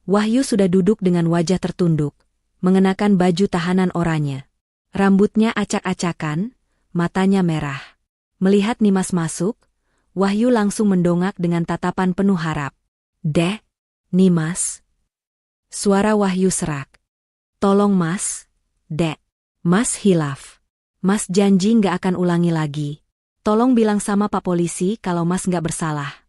Wahyu sudah duduk dengan wajah tertunduk, mengenakan baju tahanan oranye. Rambutnya acak-acakan, matanya merah. Melihat Nimas masuk, Wahyu langsung mendongak dengan tatapan penuh harap. Deh, Nimas. Suara Wahyu serak. Tolong Mas, Dek. Mas hilaf. Mas janji nggak akan ulangi lagi. Tolong bilang sama Pak Polisi kalau Mas nggak bersalah.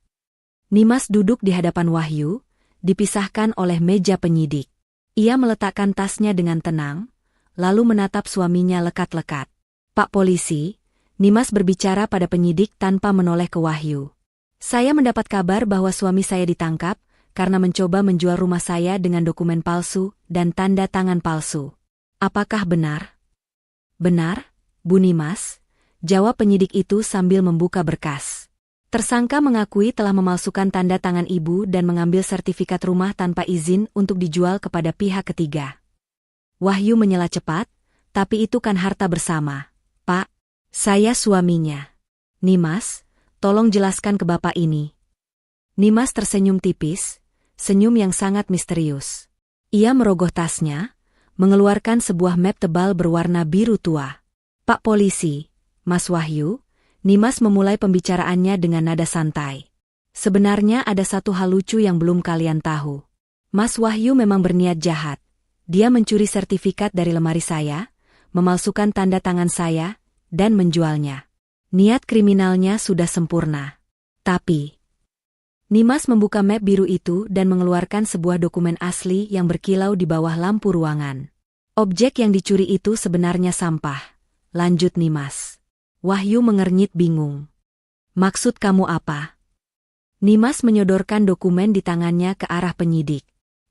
Nimas duduk di hadapan Wahyu, dipisahkan oleh meja penyidik. Ia meletakkan tasnya dengan tenang, lalu menatap suaminya lekat-lekat. Pak Polisi, Nimas berbicara pada penyidik tanpa menoleh ke Wahyu. Saya mendapat kabar bahwa suami saya ditangkap karena mencoba menjual rumah saya dengan dokumen palsu dan tanda tangan palsu. Apakah benar? Benar, Bu Nimas, jawab penyidik itu sambil membuka berkas. Tersangka mengakui telah memalsukan tanda tangan ibu dan mengambil sertifikat rumah tanpa izin untuk dijual kepada pihak ketiga. Wahyu menyela cepat, tapi itu kan harta bersama. Pak, saya suaminya. Nimas, tolong jelaskan ke bapak ini. Nimas tersenyum tipis, senyum yang sangat misterius. Ia merogoh tasnya, mengeluarkan sebuah map tebal berwarna biru tua. Pak Polisi, Mas Wahyu, Nimas memulai pembicaraannya dengan nada santai. Sebenarnya ada satu hal lucu yang belum kalian tahu. Mas Wahyu memang berniat jahat. Dia mencuri sertifikat dari lemari saya, memalsukan tanda tangan saya, dan menjualnya. Niat kriminalnya sudah sempurna. Tapi Nimas membuka map biru itu dan mengeluarkan sebuah dokumen asli yang berkilau di bawah lampu ruangan. Objek yang dicuri itu sebenarnya sampah, lanjut Nimas. Wahyu mengernyit bingung. Maksud kamu apa? Nimas menyodorkan dokumen di tangannya ke arah penyidik.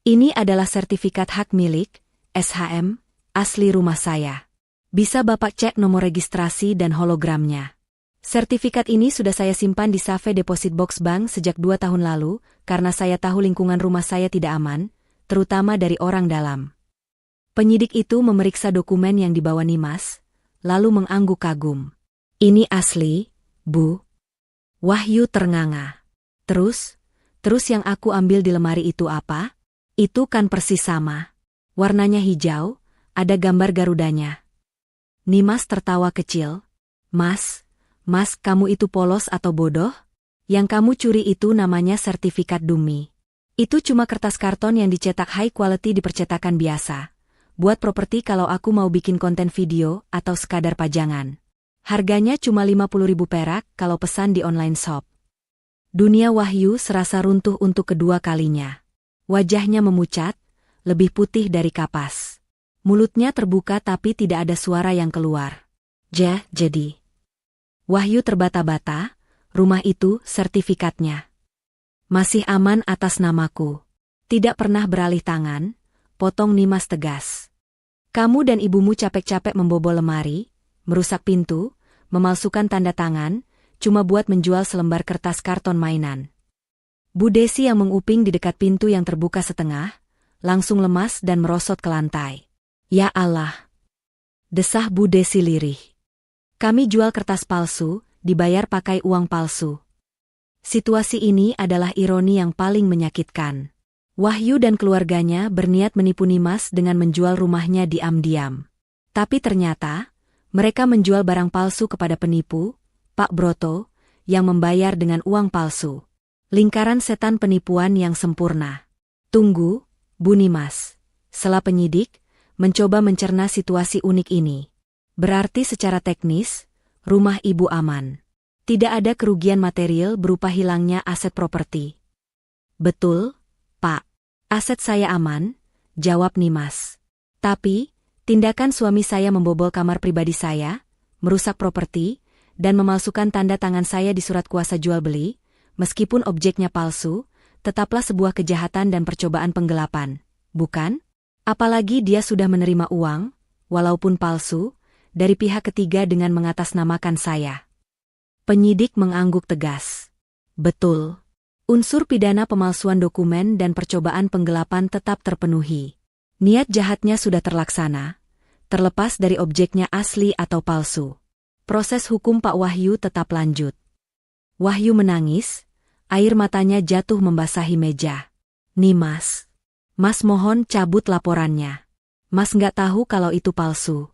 Ini adalah sertifikat hak milik, SHM, asli rumah saya. Bisa Bapak cek nomor registrasi dan hologramnya. Sertifikat ini sudah saya simpan di safe deposit box bank sejak 2 tahun lalu, karena saya tahu lingkungan rumah saya tidak aman, terutama dari orang dalam. Penyidik itu memeriksa dokumen yang dibawa Nimas, lalu mengangguk kagum. Ini asli, Bu. Wahyu ternganga. Terus yang aku ambil di lemari itu apa? Itu kan persis sama. Warnanya hijau, ada gambar garudanya. Nimas tertawa kecil. Mas, kamu itu polos atau bodoh? Yang kamu curi itu namanya sertifikat dummy. Itu cuma kertas karton yang dicetak high quality di percetakan biasa. Buat properti kalau aku mau bikin konten video atau sekadar pajangan. Harganya cuma 50.000 perak kalau pesan di online shop. Dunia Wahyu serasa runtuh untuk kedua kalinya. Wajahnya memucat, lebih putih dari kapas. Mulutnya terbuka tapi tidak ada suara yang keluar. Jadi Wahyu terbata-bata, rumah itu sertifikatnya. Masih aman atas namaku. Tidak pernah beralih tangan, potong Nimas tegas. Kamu dan ibumu capek-capek membobol lemari, merusak pintu, memalsukan tanda tangan, cuma buat menjual selembar kertas karton mainan. Bu Desi yang menguping di dekat pintu yang terbuka setengah, langsung lemas dan merosot ke lantai. Ya Allah! Desah Bu Desi lirih. Kami jual kertas palsu, dibayar pakai uang palsu. Situasi ini adalah ironi yang paling menyakitkan. Wahyu dan keluarganya berniat menipu Nimas dengan menjual rumahnya diam-diam. Tapi ternyata, mereka menjual barang palsu kepada penipu, Pak Broto, yang membayar dengan uang palsu. Lingkaran setan penipuan yang sempurna. Tunggu, Bu Nimas. Sela penyidik, mencoba mencerna situasi unik ini. Berarti secara teknis, rumah ibu aman. Tidak ada kerugian material berupa hilangnya aset properti. Betul, Pak. Aset saya aman, jawab Nimas. Tapi, tindakan suami saya membobol kamar pribadi saya, merusak properti, dan memalsukan tanda tangan saya di surat kuasa jual beli, meskipun objeknya palsu, tetaplah sebuah kejahatan dan percobaan penggelapan, bukan? Apalagi dia sudah menerima uang, walaupun palsu, dari pihak ketiga dengan mengatasnamakan saya. Penyidik mengangguk tegas. Betul. Unsur pidana pemalsuan dokumen dan percobaan penggelapan tetap terpenuhi. Niat jahatnya sudah terlaksana, terlepas dari objeknya asli atau palsu. Proses hukum Pak Wahyu tetap lanjut. Wahyu menangis, air matanya jatuh membasahi meja. Nimas. Mas mohon cabut laporannya. Mas nggak tahu kalau itu palsu.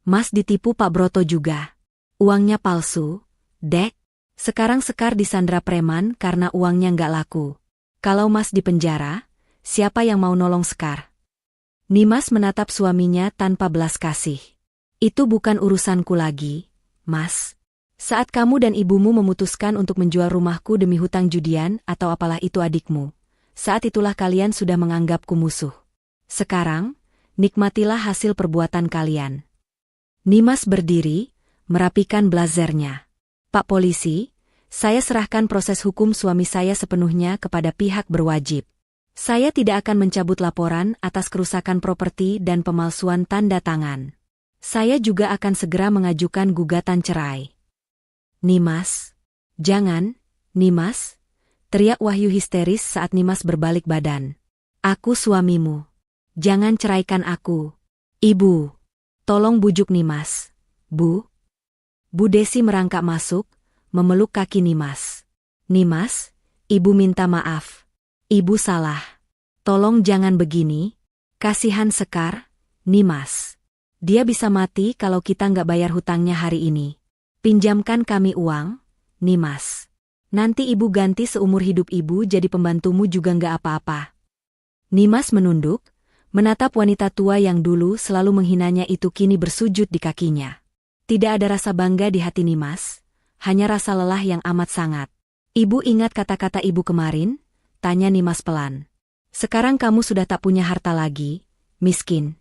Mas ditipu Pak Broto juga. Uangnya palsu, Dek. Sekarang Sekar disandra preman karena uangnya nggak laku. Kalau Mas dipenjara, siapa yang mau nolong Sekar? Nimas menatap suaminya tanpa belas kasih. Itu bukan urusanku lagi, Mas. Saat kamu dan ibumu memutuskan untuk menjual rumahku demi hutang judian atau apalah itu adikmu, saat itulah kalian sudah menganggapku musuh. Sekarang, nikmatilah hasil perbuatan kalian. Nimas berdiri, merapikan blazernya. Pak Polisi, saya serahkan proses hukum suami saya sepenuhnya kepada pihak berwajib. Saya tidak akan mencabut laporan atas kerusakan properti dan pemalsuan tanda tangan. Saya juga akan segera mengajukan gugatan cerai. Nimas. Jangan, Nimas. Teriak Wahyu histeris saat Nimas berbalik badan. Aku suamimu. Jangan ceraikan aku. Ibu. Tolong bujuk Nimas. Bu. Bu Desi merangkak masuk, memeluk kaki Nimas. Nimas, ibu minta maaf. Ibu salah. Tolong jangan begini. Kasihan Sekar, Nimas. Dia bisa mati kalau kita nggak bayar hutangnya hari ini. Pinjamkan kami uang, Nimas. Nanti ibu ganti seumur hidup ibu jadi pembantumu juga nggak apa-apa. Nimas menunduk, menatap wanita tua yang dulu selalu menghinanya itu kini bersujud di kakinya. Tidak ada rasa bangga di hati Nimas, hanya rasa lelah yang amat sangat. Ibu ingat kata-kata ibu kemarin? Tanya Nimas pelan. Sekarang kamu sudah tak punya harta lagi, miskin.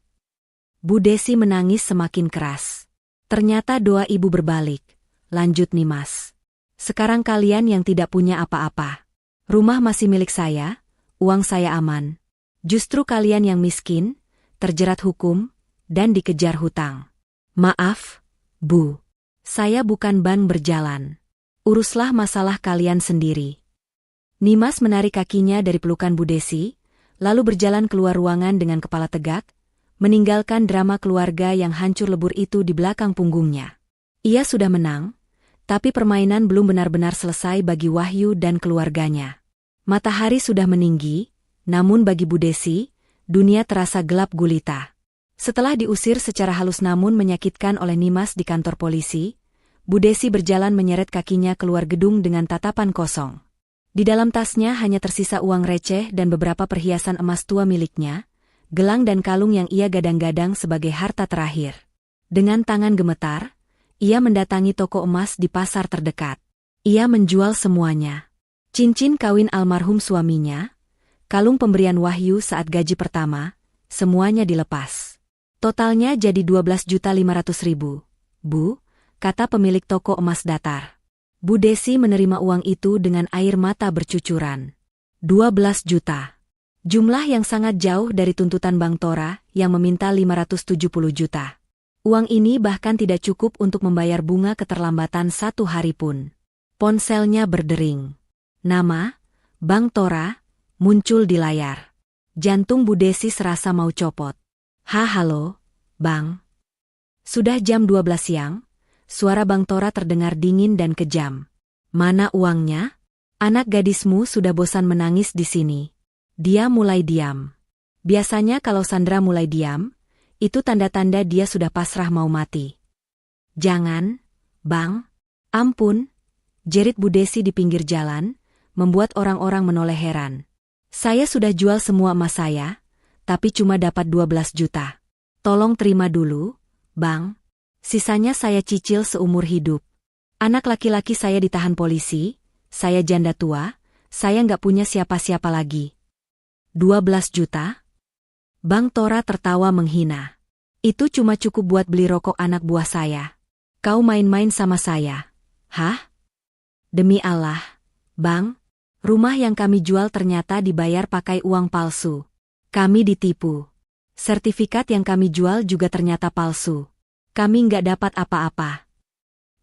Bu Desi menangis semakin keras. Ternyata doa ibu berbalik, lanjut Nimas. Sekarang kalian yang tidak punya apa-apa. Rumah masih milik saya, uang saya aman. Justru kalian yang miskin, terjerat hukum, dan dikejar hutang. Maaf, Bu. Saya bukan ban berjalan. Uruslah masalah kalian sendiri. Nimas menarik kakinya dari pelukan Bu Desi, lalu berjalan keluar ruangan dengan kepala tegak, meninggalkan drama keluarga yang hancur lebur itu di belakang punggungnya. Ia sudah menang, tapi permainan belum benar-benar selesai bagi Wahyu dan keluarganya. Matahari sudah meninggi, namun bagi Bu Desi, dunia terasa gelap gulita. Setelah diusir secara halus namun menyakitkan oleh Nimas di kantor polisi, Bu Desi berjalan menyeret kakinya keluar gedung dengan tatapan kosong. Di dalam tasnya hanya tersisa uang receh dan beberapa perhiasan emas tua miliknya, gelang dan kalung yang ia gadang-gadang sebagai harta terakhir. Dengan tangan gemetar, ia mendatangi toko emas di pasar terdekat. Ia menjual semuanya. Cincin kawin almarhum suaminya, kalung pemberian Wahyu saat gaji pertama, semuanya dilepas. Totalnya jadi 12.500.000. Bu, kata pemilik toko emas datar. Bu Desi menerima uang itu dengan air mata bercucuran. 12 juta. Jumlah yang sangat jauh dari tuntutan Bang Tora yang meminta 570 juta. Uang ini bahkan tidak cukup untuk membayar bunga keterlambatan 1 hari pun. Ponselnya berdering. Nama, Bang Tora, muncul di layar. Jantung Bu Desi serasa mau copot. Halo, Bang. Sudah jam 12 siang, suara Bang Tora terdengar dingin dan kejam. Mana uangnya? Anak gadismu sudah bosan menangis di sini. Dia mulai diam. Biasanya kalau Sandra mulai diam, itu tanda-tanda dia sudah pasrah mau mati. Jangan, Bang. Ampun, jerit Bu Desi di pinggir jalan, membuat orang-orang menoleh heran. Saya sudah jual semua emas saya, tapi cuma dapat 12 juta. Tolong terima dulu, Bang. Sisanya saya cicil seumur hidup. Anak laki-laki saya ditahan polisi, saya janda tua, saya nggak punya siapa-siapa lagi. 12 juta? Bang Tora tertawa menghina. Itu cuma cukup buat beli rokok anak buah saya. Kau main-main sama saya. Hah? Demi Allah, Bang, rumah yang kami jual ternyata dibayar pakai uang palsu. Kami ditipu. Sertifikat yang kami jual juga ternyata palsu. Kami nggak dapat apa-apa.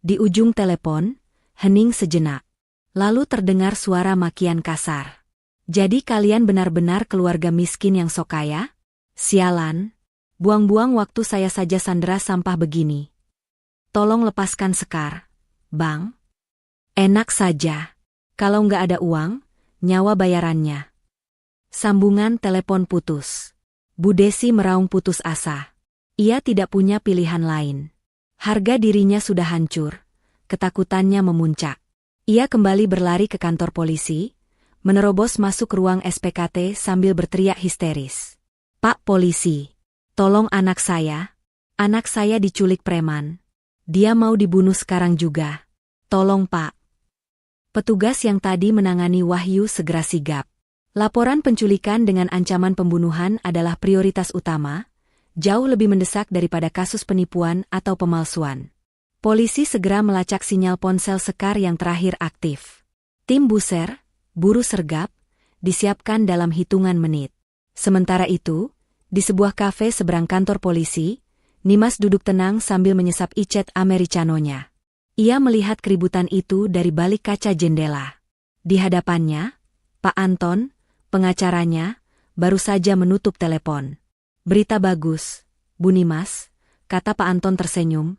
Di ujung telepon, hening sejenak. Lalu terdengar suara makian kasar. Jadi kalian benar-benar keluarga miskin yang sok kaya? Sialan. Buang-buang waktu saya saja sandera sampah begini. Tolong lepaskan Sekar, Bang. Enak saja. Kalau nggak ada uang, nyawa bayarannya. Sambungan telepon putus. Bu Desi meraung putus asa. Ia tidak punya pilihan lain. Harga dirinya sudah hancur. Ketakutannya memuncak. Ia kembali berlari ke kantor polisi, menerobos masuk ruang SPKT sambil berteriak histeris. Pak polisi, tolong anak saya. Anak saya diculik preman. Dia mau dibunuh sekarang juga. Tolong Pak. Petugas yang tadi menangani Wahyu segera sigap. Laporan penculikan dengan ancaman pembunuhan adalah prioritas utama, jauh lebih mendesak daripada kasus penipuan atau pemalsuan. Polisi segera melacak sinyal ponsel Sekar yang terakhir aktif. Tim buser, buru sergap, disiapkan dalam hitungan menit. Sementara itu, di sebuah kafe seberang kantor polisi, Nimas duduk tenang sambil menyesap icet americanonya. Ia melihat keributan itu dari balik kaca jendela. Di hadapannya, Pak Anton, pengacaranya, baru saja menutup telepon. Berita bagus, Bu Nimas, kata Pak Anton tersenyum.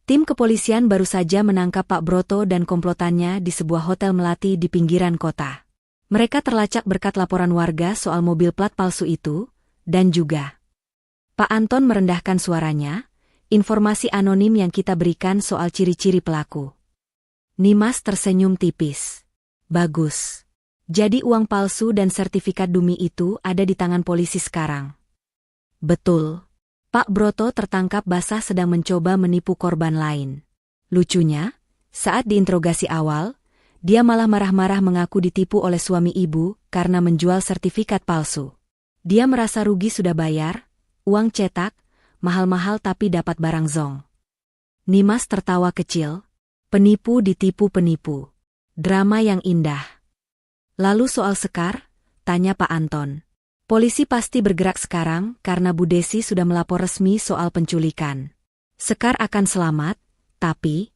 Tim kepolisian baru saja menangkap Pak Broto dan komplotannya di sebuah hotel melati di pinggiran kota. Mereka terlacak berkat laporan warga soal mobil plat palsu itu, dan juga. Pak Anton merendahkan suaranya, informasi anonim yang kita berikan soal ciri-ciri pelaku. Nimas tersenyum tipis. Bagus. Jadi uang palsu dan sertifikat dummy itu ada di tangan polisi sekarang. Betul. Pak Broto tertangkap basah sedang mencoba menipu korban lain. Lucunya, saat diinterogasi awal, dia malah marah-marah mengaku ditipu oleh suami ibu karena menjual sertifikat palsu. Dia merasa rugi sudah bayar, uang cetak, mahal-mahal tapi dapat barang zong. Nimas tertawa kecil. Penipu ditipu penipu. Drama yang indah. Lalu soal Sekar? Tanya Pak Anton. Polisi pasti bergerak sekarang karena Bu Desi sudah melapor resmi soal penculikan. Sekar akan selamat, tapi...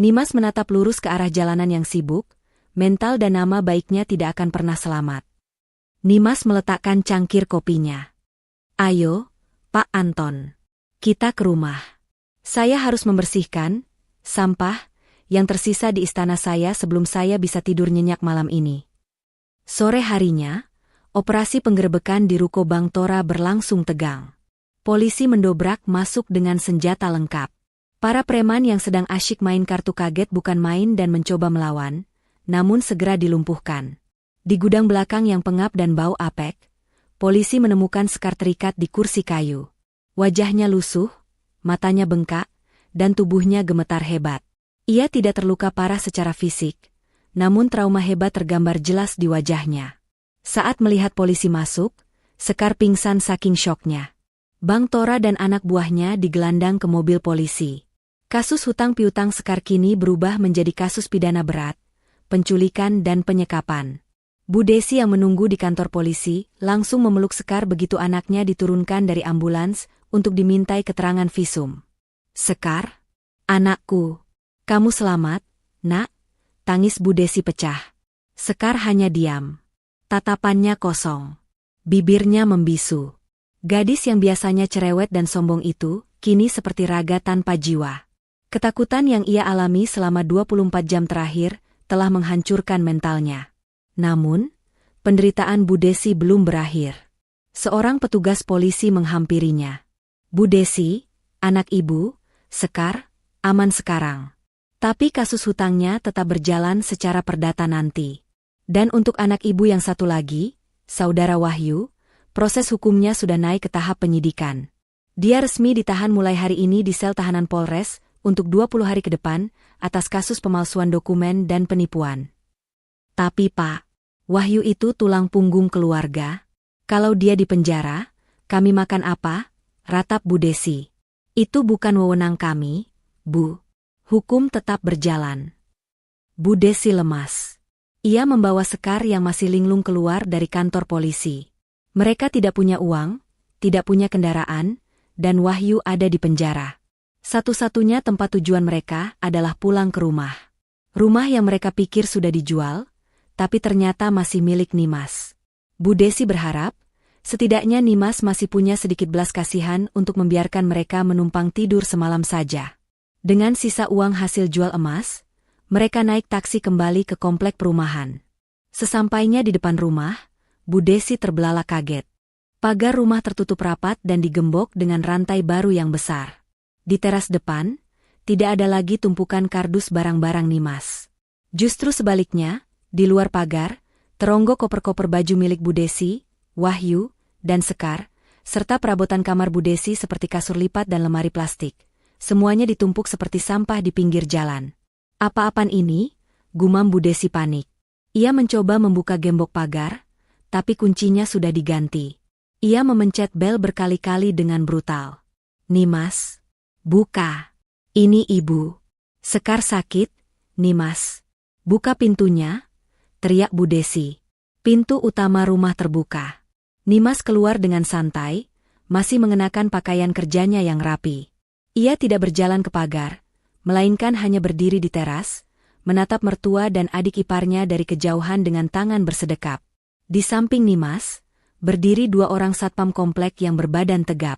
Nimas menatap lurus ke arah jalanan yang sibuk, mental dan nama baiknya tidak akan pernah selamat. Nimas meletakkan cangkir kopinya. Ayo, Pak Anton. Kita ke rumah. Saya harus membersihkan sampah yang tersisa di istana saya sebelum saya bisa tidur nyenyak malam ini. Sore harinya, operasi penggerebekan di ruko Bang Tora berlangsung tegang. Polisi mendobrak masuk dengan senjata lengkap. Para preman yang sedang asyik main kartu kaget bukan main dan mencoba melawan, namun segera dilumpuhkan. Di gudang belakang yang pengap dan bau apek, polisi menemukan Sekar terikat di kursi kayu. Wajahnya lusuh, matanya bengkak, dan tubuhnya gemetar hebat. Ia tidak terluka parah secara fisik, namun trauma hebat tergambar jelas di wajahnya. Saat melihat polisi masuk, Sekar pingsan saking syoknya. Bang Tora dan anak buahnya digelandang ke mobil polisi. Kasus hutang piutang Sekar kini berubah menjadi kasus pidana berat, penculikan dan penyekapan. Bu Desi yang menunggu di kantor polisi langsung memeluk Sekar begitu anaknya diturunkan dari ambulans untuk dimintai keterangan visum. Sekar? Anakku. Kamu selamat, nak? Tangis Bu Desi pecah. Sekar hanya diam. Tatapannya kosong. Bibirnya membisu. Gadis yang biasanya cerewet dan sombong itu, kini seperti raga tanpa jiwa. Ketakutan yang ia alami selama 24 jam terakhir telah menghancurkan mentalnya. Namun, penderitaan Bu Desi belum berakhir. Seorang petugas polisi menghampirinya. Bu Desi, anak ibu, Sekar, aman sekarang. Tapi kasus hutangnya tetap berjalan secara perdata nanti. Dan untuk anak ibu yang satu lagi, Saudara Wahyu, proses hukumnya sudah naik ke tahap penyidikan. Dia resmi ditahan mulai hari ini di sel tahanan Polres, untuk 20 hari ke depan, atas kasus pemalsuan dokumen dan penipuan. Tapi Pak, Wahyu itu tulang punggung keluarga. Kalau dia di penjara, kami makan apa? Ratap Bu Desi. Itu bukan wewenang kami, Bu. Hukum tetap berjalan. Bu Desi lemas. Ia membawa Sekar yang masih linglung keluar dari kantor polisi. Mereka tidak punya uang, tidak punya kendaraan, dan Wahyu ada di penjara. Satu-satunya tempat tujuan mereka adalah pulang ke rumah. Rumah yang mereka pikir sudah dijual, tapi ternyata masih milik Nimas. Bu Desi berharap, setidaknya Nimas masih punya sedikit belas kasihan untuk membiarkan mereka menumpang tidur semalam saja. Dengan sisa uang hasil jual emas, mereka naik taksi kembali ke komplek perumahan. Sesampainya di depan rumah, Bu Desi terbelalak kaget. Pagar rumah tertutup rapat dan digembok dengan rantai baru yang besar. Di teras depan, tidak ada lagi tumpukan kardus barang-barang Nimas. Justru sebaliknya, di luar pagar, teronggok koper-koper baju milik Bu Desi, Wahyu, dan Sekar, serta perabotan kamar Bu Desi seperti kasur lipat dan lemari plastik. Semuanya ditumpuk seperti sampah di pinggir jalan. Apa-apaan ini? Gumam Bu Desi panik. Ia mencoba membuka gembok pagar, tapi kuncinya sudah diganti. Ia memencet bel berkali-kali dengan brutal. Nimas, buka. Ini ibu. Sekar sakit, Nimas. Buka pintunya, teriak Bu Desi. Pintu utama rumah terbuka. Nimas keluar dengan santai, masih mengenakan pakaian kerjanya yang rapi. Ia tidak berjalan ke pagar, melainkan hanya berdiri di teras, menatap mertua dan adik iparnya dari kejauhan dengan tangan bersedekap. Di samping Nimas, berdiri dua orang satpam komplek yang berbadan tegap.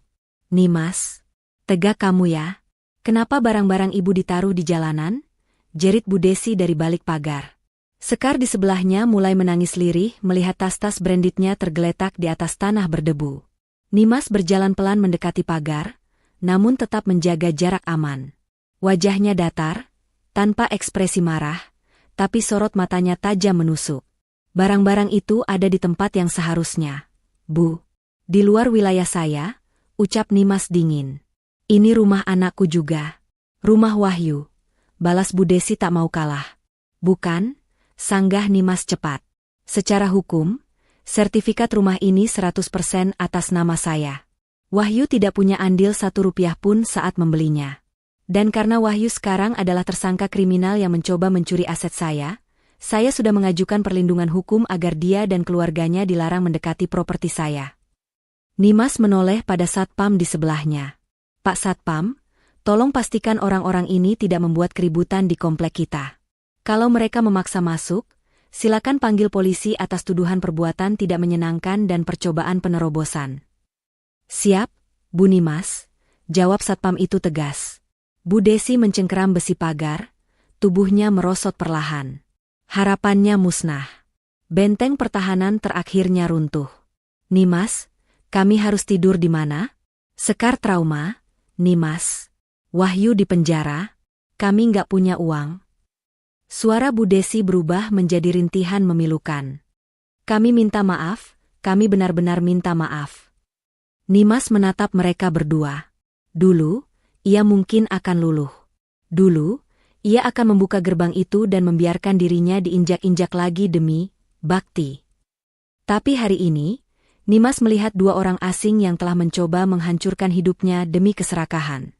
Nimas, tegak kamu ya? Kenapa barang-barang ibu ditaruh di jalanan? Jerit Bu Desi dari balik pagar. Sekar di sebelahnya mulai menangis lirih melihat tas-tas brandednya tergeletak di atas tanah berdebu. Nimas berjalan pelan mendekati pagar, namun tetap menjaga jarak aman. Wajahnya datar, tanpa ekspresi marah, tapi sorot matanya tajam menusuk. Barang-barang itu ada di tempat yang seharusnya. Bu, di luar wilayah saya, ucap Nimas dingin. Ini rumah anakku juga. Rumah Wahyu. Balas Bu Desi tak mau kalah. Bukan, sanggah Nimas cepat. Secara hukum, sertifikat rumah ini 100% atas nama saya. Wahyu tidak punya andil 1 rupiah pun saat membelinya. Dan karena Wahyu sekarang adalah tersangka kriminal yang mencoba mencuri aset saya sudah mengajukan perlindungan hukum agar dia dan keluarganya dilarang mendekati properti saya. Nimas menoleh pada satpam di sebelahnya. Pak Satpam, tolong pastikan orang-orang ini tidak membuat keributan di komplek kita. Kalau mereka memaksa masuk, silakan panggil polisi atas tuduhan perbuatan tidak menyenangkan dan percobaan penerobosan. Siap, Bu Nimas, jawab satpam itu tegas. Bu Desi mencengkeram besi pagar, tubuhnya merosot perlahan. Harapannya musnah. Benteng pertahanan terakhirnya runtuh. Nimas, kami harus tidur di mana? Sekar trauma, Nimas. Wahyu di penjara, kami nggak punya uang. Suara Bu Desi berubah menjadi rintihan memilukan. Kami minta maaf, kami benar-benar minta maaf. Nimas menatap mereka berdua. Dulu, ia mungkin akan luluh. Dulu, ia akan membuka gerbang itu dan membiarkan dirinya diinjak-injak lagi demi bakti. Tapi hari ini, Nimas melihat 2 orang asing yang telah mencoba menghancurkan hidupnya demi keserakahan.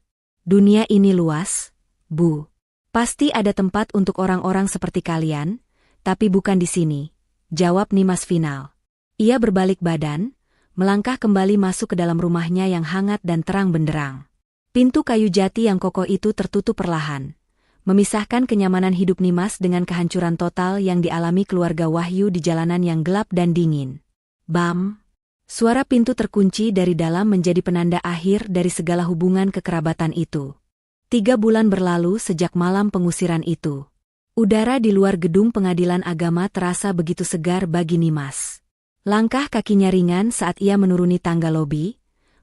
Dunia ini luas, Bu. Pasti ada tempat untuk orang-orang seperti kalian, tapi bukan di sini, jawab Nimas final. Ia berbalik badan, melangkah kembali masuk ke dalam rumahnya yang hangat dan terang benderang. Pintu kayu jati yang kokoh itu tertutup perlahan, memisahkan kenyamanan hidup Nimas dengan kehancuran total yang dialami keluarga Wahyu di jalanan yang gelap dan dingin. Bam! Suara pintu terkunci dari dalam menjadi penanda akhir dari segala hubungan kekerabatan itu. 3 bulan berlalu sejak malam pengusiran itu. Udara di luar gedung pengadilan agama terasa begitu segar bagi Nimas. Langkah kakinya ringan saat ia menuruni tangga lobi,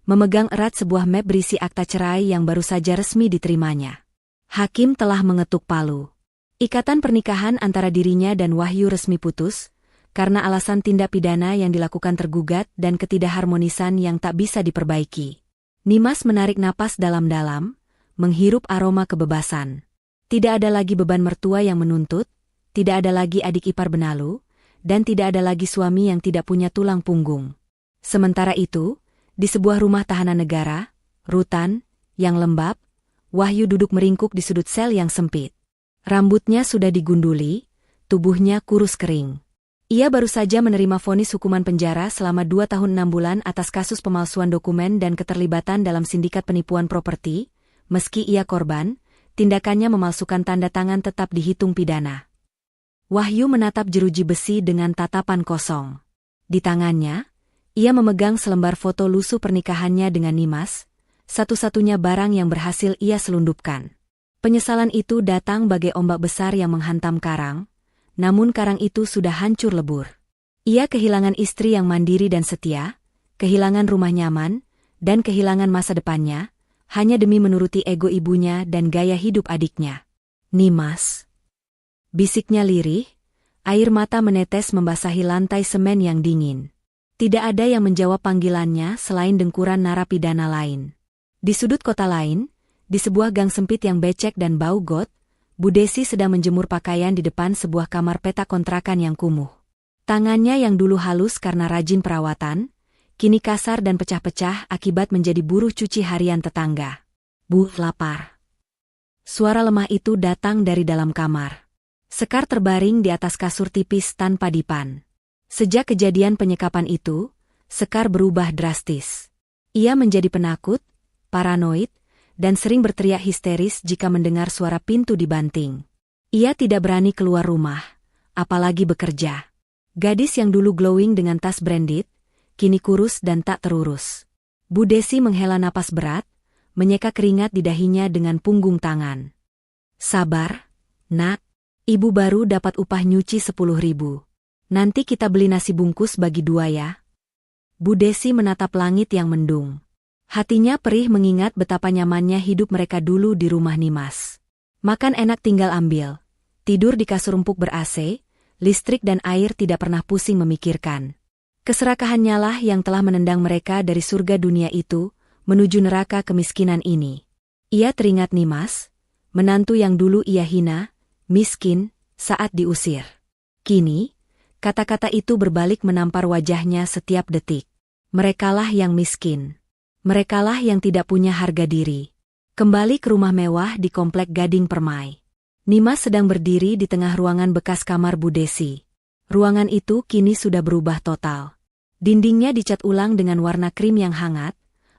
memegang erat sebuah map berisi akta cerai yang baru saja resmi diterimanya. Hakim telah mengetuk palu. Ikatan pernikahan antara dirinya dan Wahyu resmi putus, karena alasan tindak pidana yang dilakukan tergugat dan ketidakharmonisan yang tak bisa diperbaiki. Nimas menarik napas dalam-dalam, menghirup aroma kebebasan. Tidak ada lagi beban mertua yang menuntut, tidak ada lagi adik ipar benalu, dan tidak ada lagi suami yang tidak punya tulang punggung. Sementara itu, di sebuah rumah tahanan negara, rutan, yang lembab, Wahyu duduk meringkuk di sudut sel yang sempit. Rambutnya sudah digunduli, tubuhnya kurus kering. Ia baru saja menerima vonis hukuman penjara selama 2 tahun 6 bulan atas kasus pemalsuan dokumen dan keterlibatan dalam sindikat penipuan properti. Meski ia korban, tindakannya memalsukan tanda tangan tetap dihitung pidana. Wahyu menatap jeruji besi dengan tatapan kosong. Di tangannya, ia memegang selembar foto lusuh pernikahannya dengan Nimas, satu-satunya barang yang berhasil ia selundupkan. Penyesalan itu datang bagai ombak besar yang menghantam karang, namun karang itu sudah hancur lebur. Ia kehilangan istri yang mandiri dan setia, kehilangan rumah nyaman, dan kehilangan masa depannya, hanya demi menuruti ego ibunya dan gaya hidup adiknya. Nimas. Bisiknya lirih, air mata menetes membasahi lantai semen yang dingin. Tidak ada yang menjawab panggilannya selain dengkuran narapidana lain. Di sudut kota lain, di sebuah gang sempit yang becek dan bau got, Bu Desi sedang menjemur pakaian di depan sebuah kamar petak kontrakan yang kumuh. Tangannya yang dulu halus karena rajin perawatan, kini kasar dan pecah-pecah akibat menjadi buruh cuci harian tetangga. Bu, lapar. Suara lemah itu datang dari dalam kamar. Sekar terbaring di atas kasur tipis tanpa dipan. Sejak kejadian penyekapan itu, Sekar berubah drastis. Ia menjadi penakut, paranoid, dan sering berteriak histeris jika mendengar suara pintu dibanting. Ia tidak berani keluar rumah, apalagi bekerja. Gadis yang dulu glowing dengan tas branded, kini kurus dan tak terurus. Bu Desi menghela napas berat, menyeka keringat di dahinya dengan punggung tangan. Sabar, nak. Ibu baru dapat upah nyuci 10.000. Nanti kita beli nasi bungkus bagi 2 ya. Bu Desi menatap langit yang mendung. Hatinya perih mengingat betapa nyamannya hidup mereka dulu di rumah Nimas. Makan enak tinggal ambil. Tidur di kasur empuk ber-AC, listrik dan air tidak pernah pusing memikirkan. Keserakahannya lah yang telah menendang mereka dari surga dunia itu, menuju neraka kemiskinan ini. Ia teringat Nimas, menantu yang dulu ia hina, miskin, saat diusir. Kini, kata-kata itu berbalik menampar wajahnya setiap detik. Merekalah yang miskin. Merekalah yang tidak punya harga diri. Kembali ke rumah mewah di Komplek Gading Permai. Nimas sedang berdiri di tengah ruangan bekas kamar Bu Desi. Ruangan itu kini sudah berubah total. Dindingnya dicat ulang dengan warna krim yang hangat,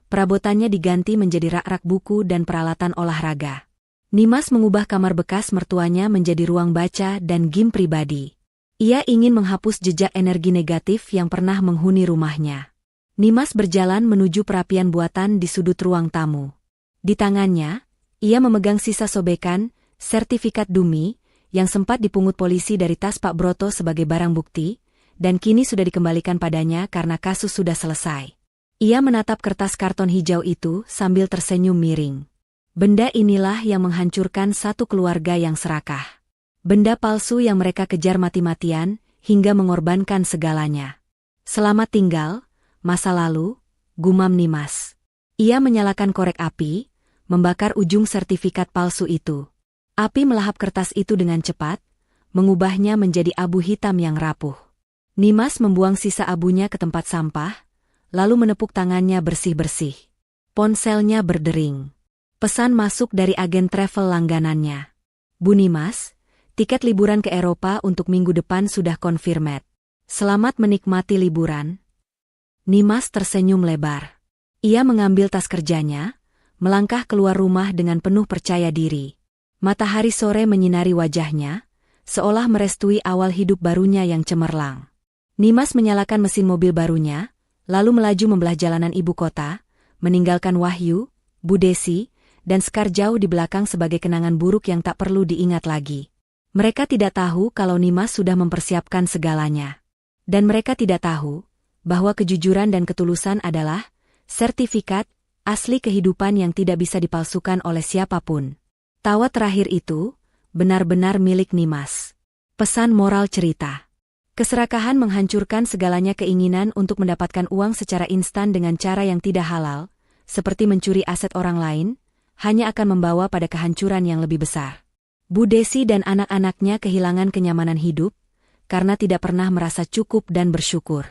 perabotannya diganti menjadi rak-rak buku dan peralatan olahraga. Nimas mengubah kamar bekas mertuanya menjadi ruang baca dan gym pribadi. Ia ingin menghapus jejak energi negatif yang pernah menghuni rumahnya. Nimas berjalan menuju perapian buatan di sudut ruang tamu. Di tangannya, ia memegang sisa sobekan, sertifikat dumi, yang sempat dipungut polisi dari tas Pak Broto sebagai barang bukti, dan kini sudah dikembalikan padanya karena kasus sudah selesai. Ia menatap kertas karton hijau itu sambil tersenyum miring. Benda inilah yang menghancurkan satu keluarga yang serakah. Benda palsu yang mereka kejar mati-matian, hingga mengorbankan segalanya. Selamat tinggal, masa lalu, gumam Nimas. Ia menyalakan korek api, membakar ujung sertifikat palsu itu. Api melahap kertas itu dengan cepat, mengubahnya menjadi abu hitam yang rapuh. Nimas membuang sisa abunya ke tempat sampah, lalu menepuk tangannya bersih-bersih. Ponselnya berdering. Pesan masuk dari agen travel langganannya. Bu Nimas, tiket liburan ke Eropa untuk minggu depan sudah confirmed. Selamat menikmati liburan. Nimas tersenyum lebar. Ia mengambil tas kerjanya, melangkah keluar rumah dengan penuh percaya diri. Matahari sore menyinari wajahnya, seolah merestui awal hidup barunya yang cemerlang. Nimas menyalakan mesin mobil barunya, lalu melaju membelah jalanan ibu kota, meninggalkan Wahyu, Bu Desi, dan Sekar jauh di belakang sebagai kenangan buruk yang tak perlu diingat lagi. Mereka tidak tahu kalau Nimas sudah mempersiapkan segalanya. Dan mereka tidak tahu bahwa kejujuran dan ketulusan adalah sertifikat asli kehidupan yang tidak bisa dipalsukan oleh siapapun. Tawa terakhir itu benar-benar milik Nimas. Pesan moral cerita. Keserakahan menghancurkan segalanya. Keinginan untuk mendapatkan uang secara instan dengan cara yang tidak halal, seperti mencuri aset orang lain, hanya akan membawa pada kehancuran yang lebih besar. Bu Desi dan anak-anaknya kehilangan kenyamanan hidup, karena tidak pernah merasa cukup dan bersyukur.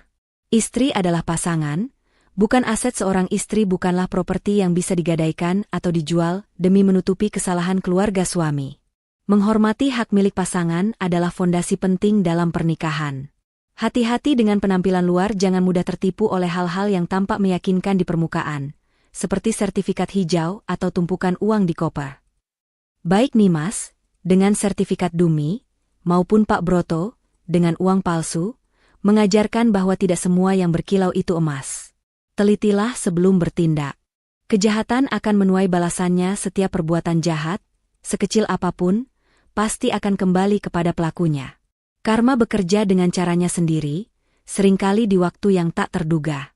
Istri adalah pasangan, bukan aset. Seorang istri bukanlah properti yang bisa digadaikan atau dijual demi menutupi kesalahan keluarga suami. Menghormati hak milik pasangan adalah fondasi penting dalam pernikahan. Hati-hati dengan penampilan luar, jangan mudah tertipu oleh hal-hal yang tampak meyakinkan di permukaan, seperti sertifikat hijau atau tumpukan uang di koper. Baik Nimas, dengan sertifikat dumi, maupun Pak Broto, dengan uang palsu, mengajarkan bahwa tidak semua yang berkilau itu emas. Telitilah sebelum bertindak. Kejahatan akan menuai balasannya. Setiap perbuatan jahat, sekecil apapun, pasti akan kembali kepada pelakunya. Karma bekerja dengan caranya sendiri, seringkali di waktu yang tak terduga.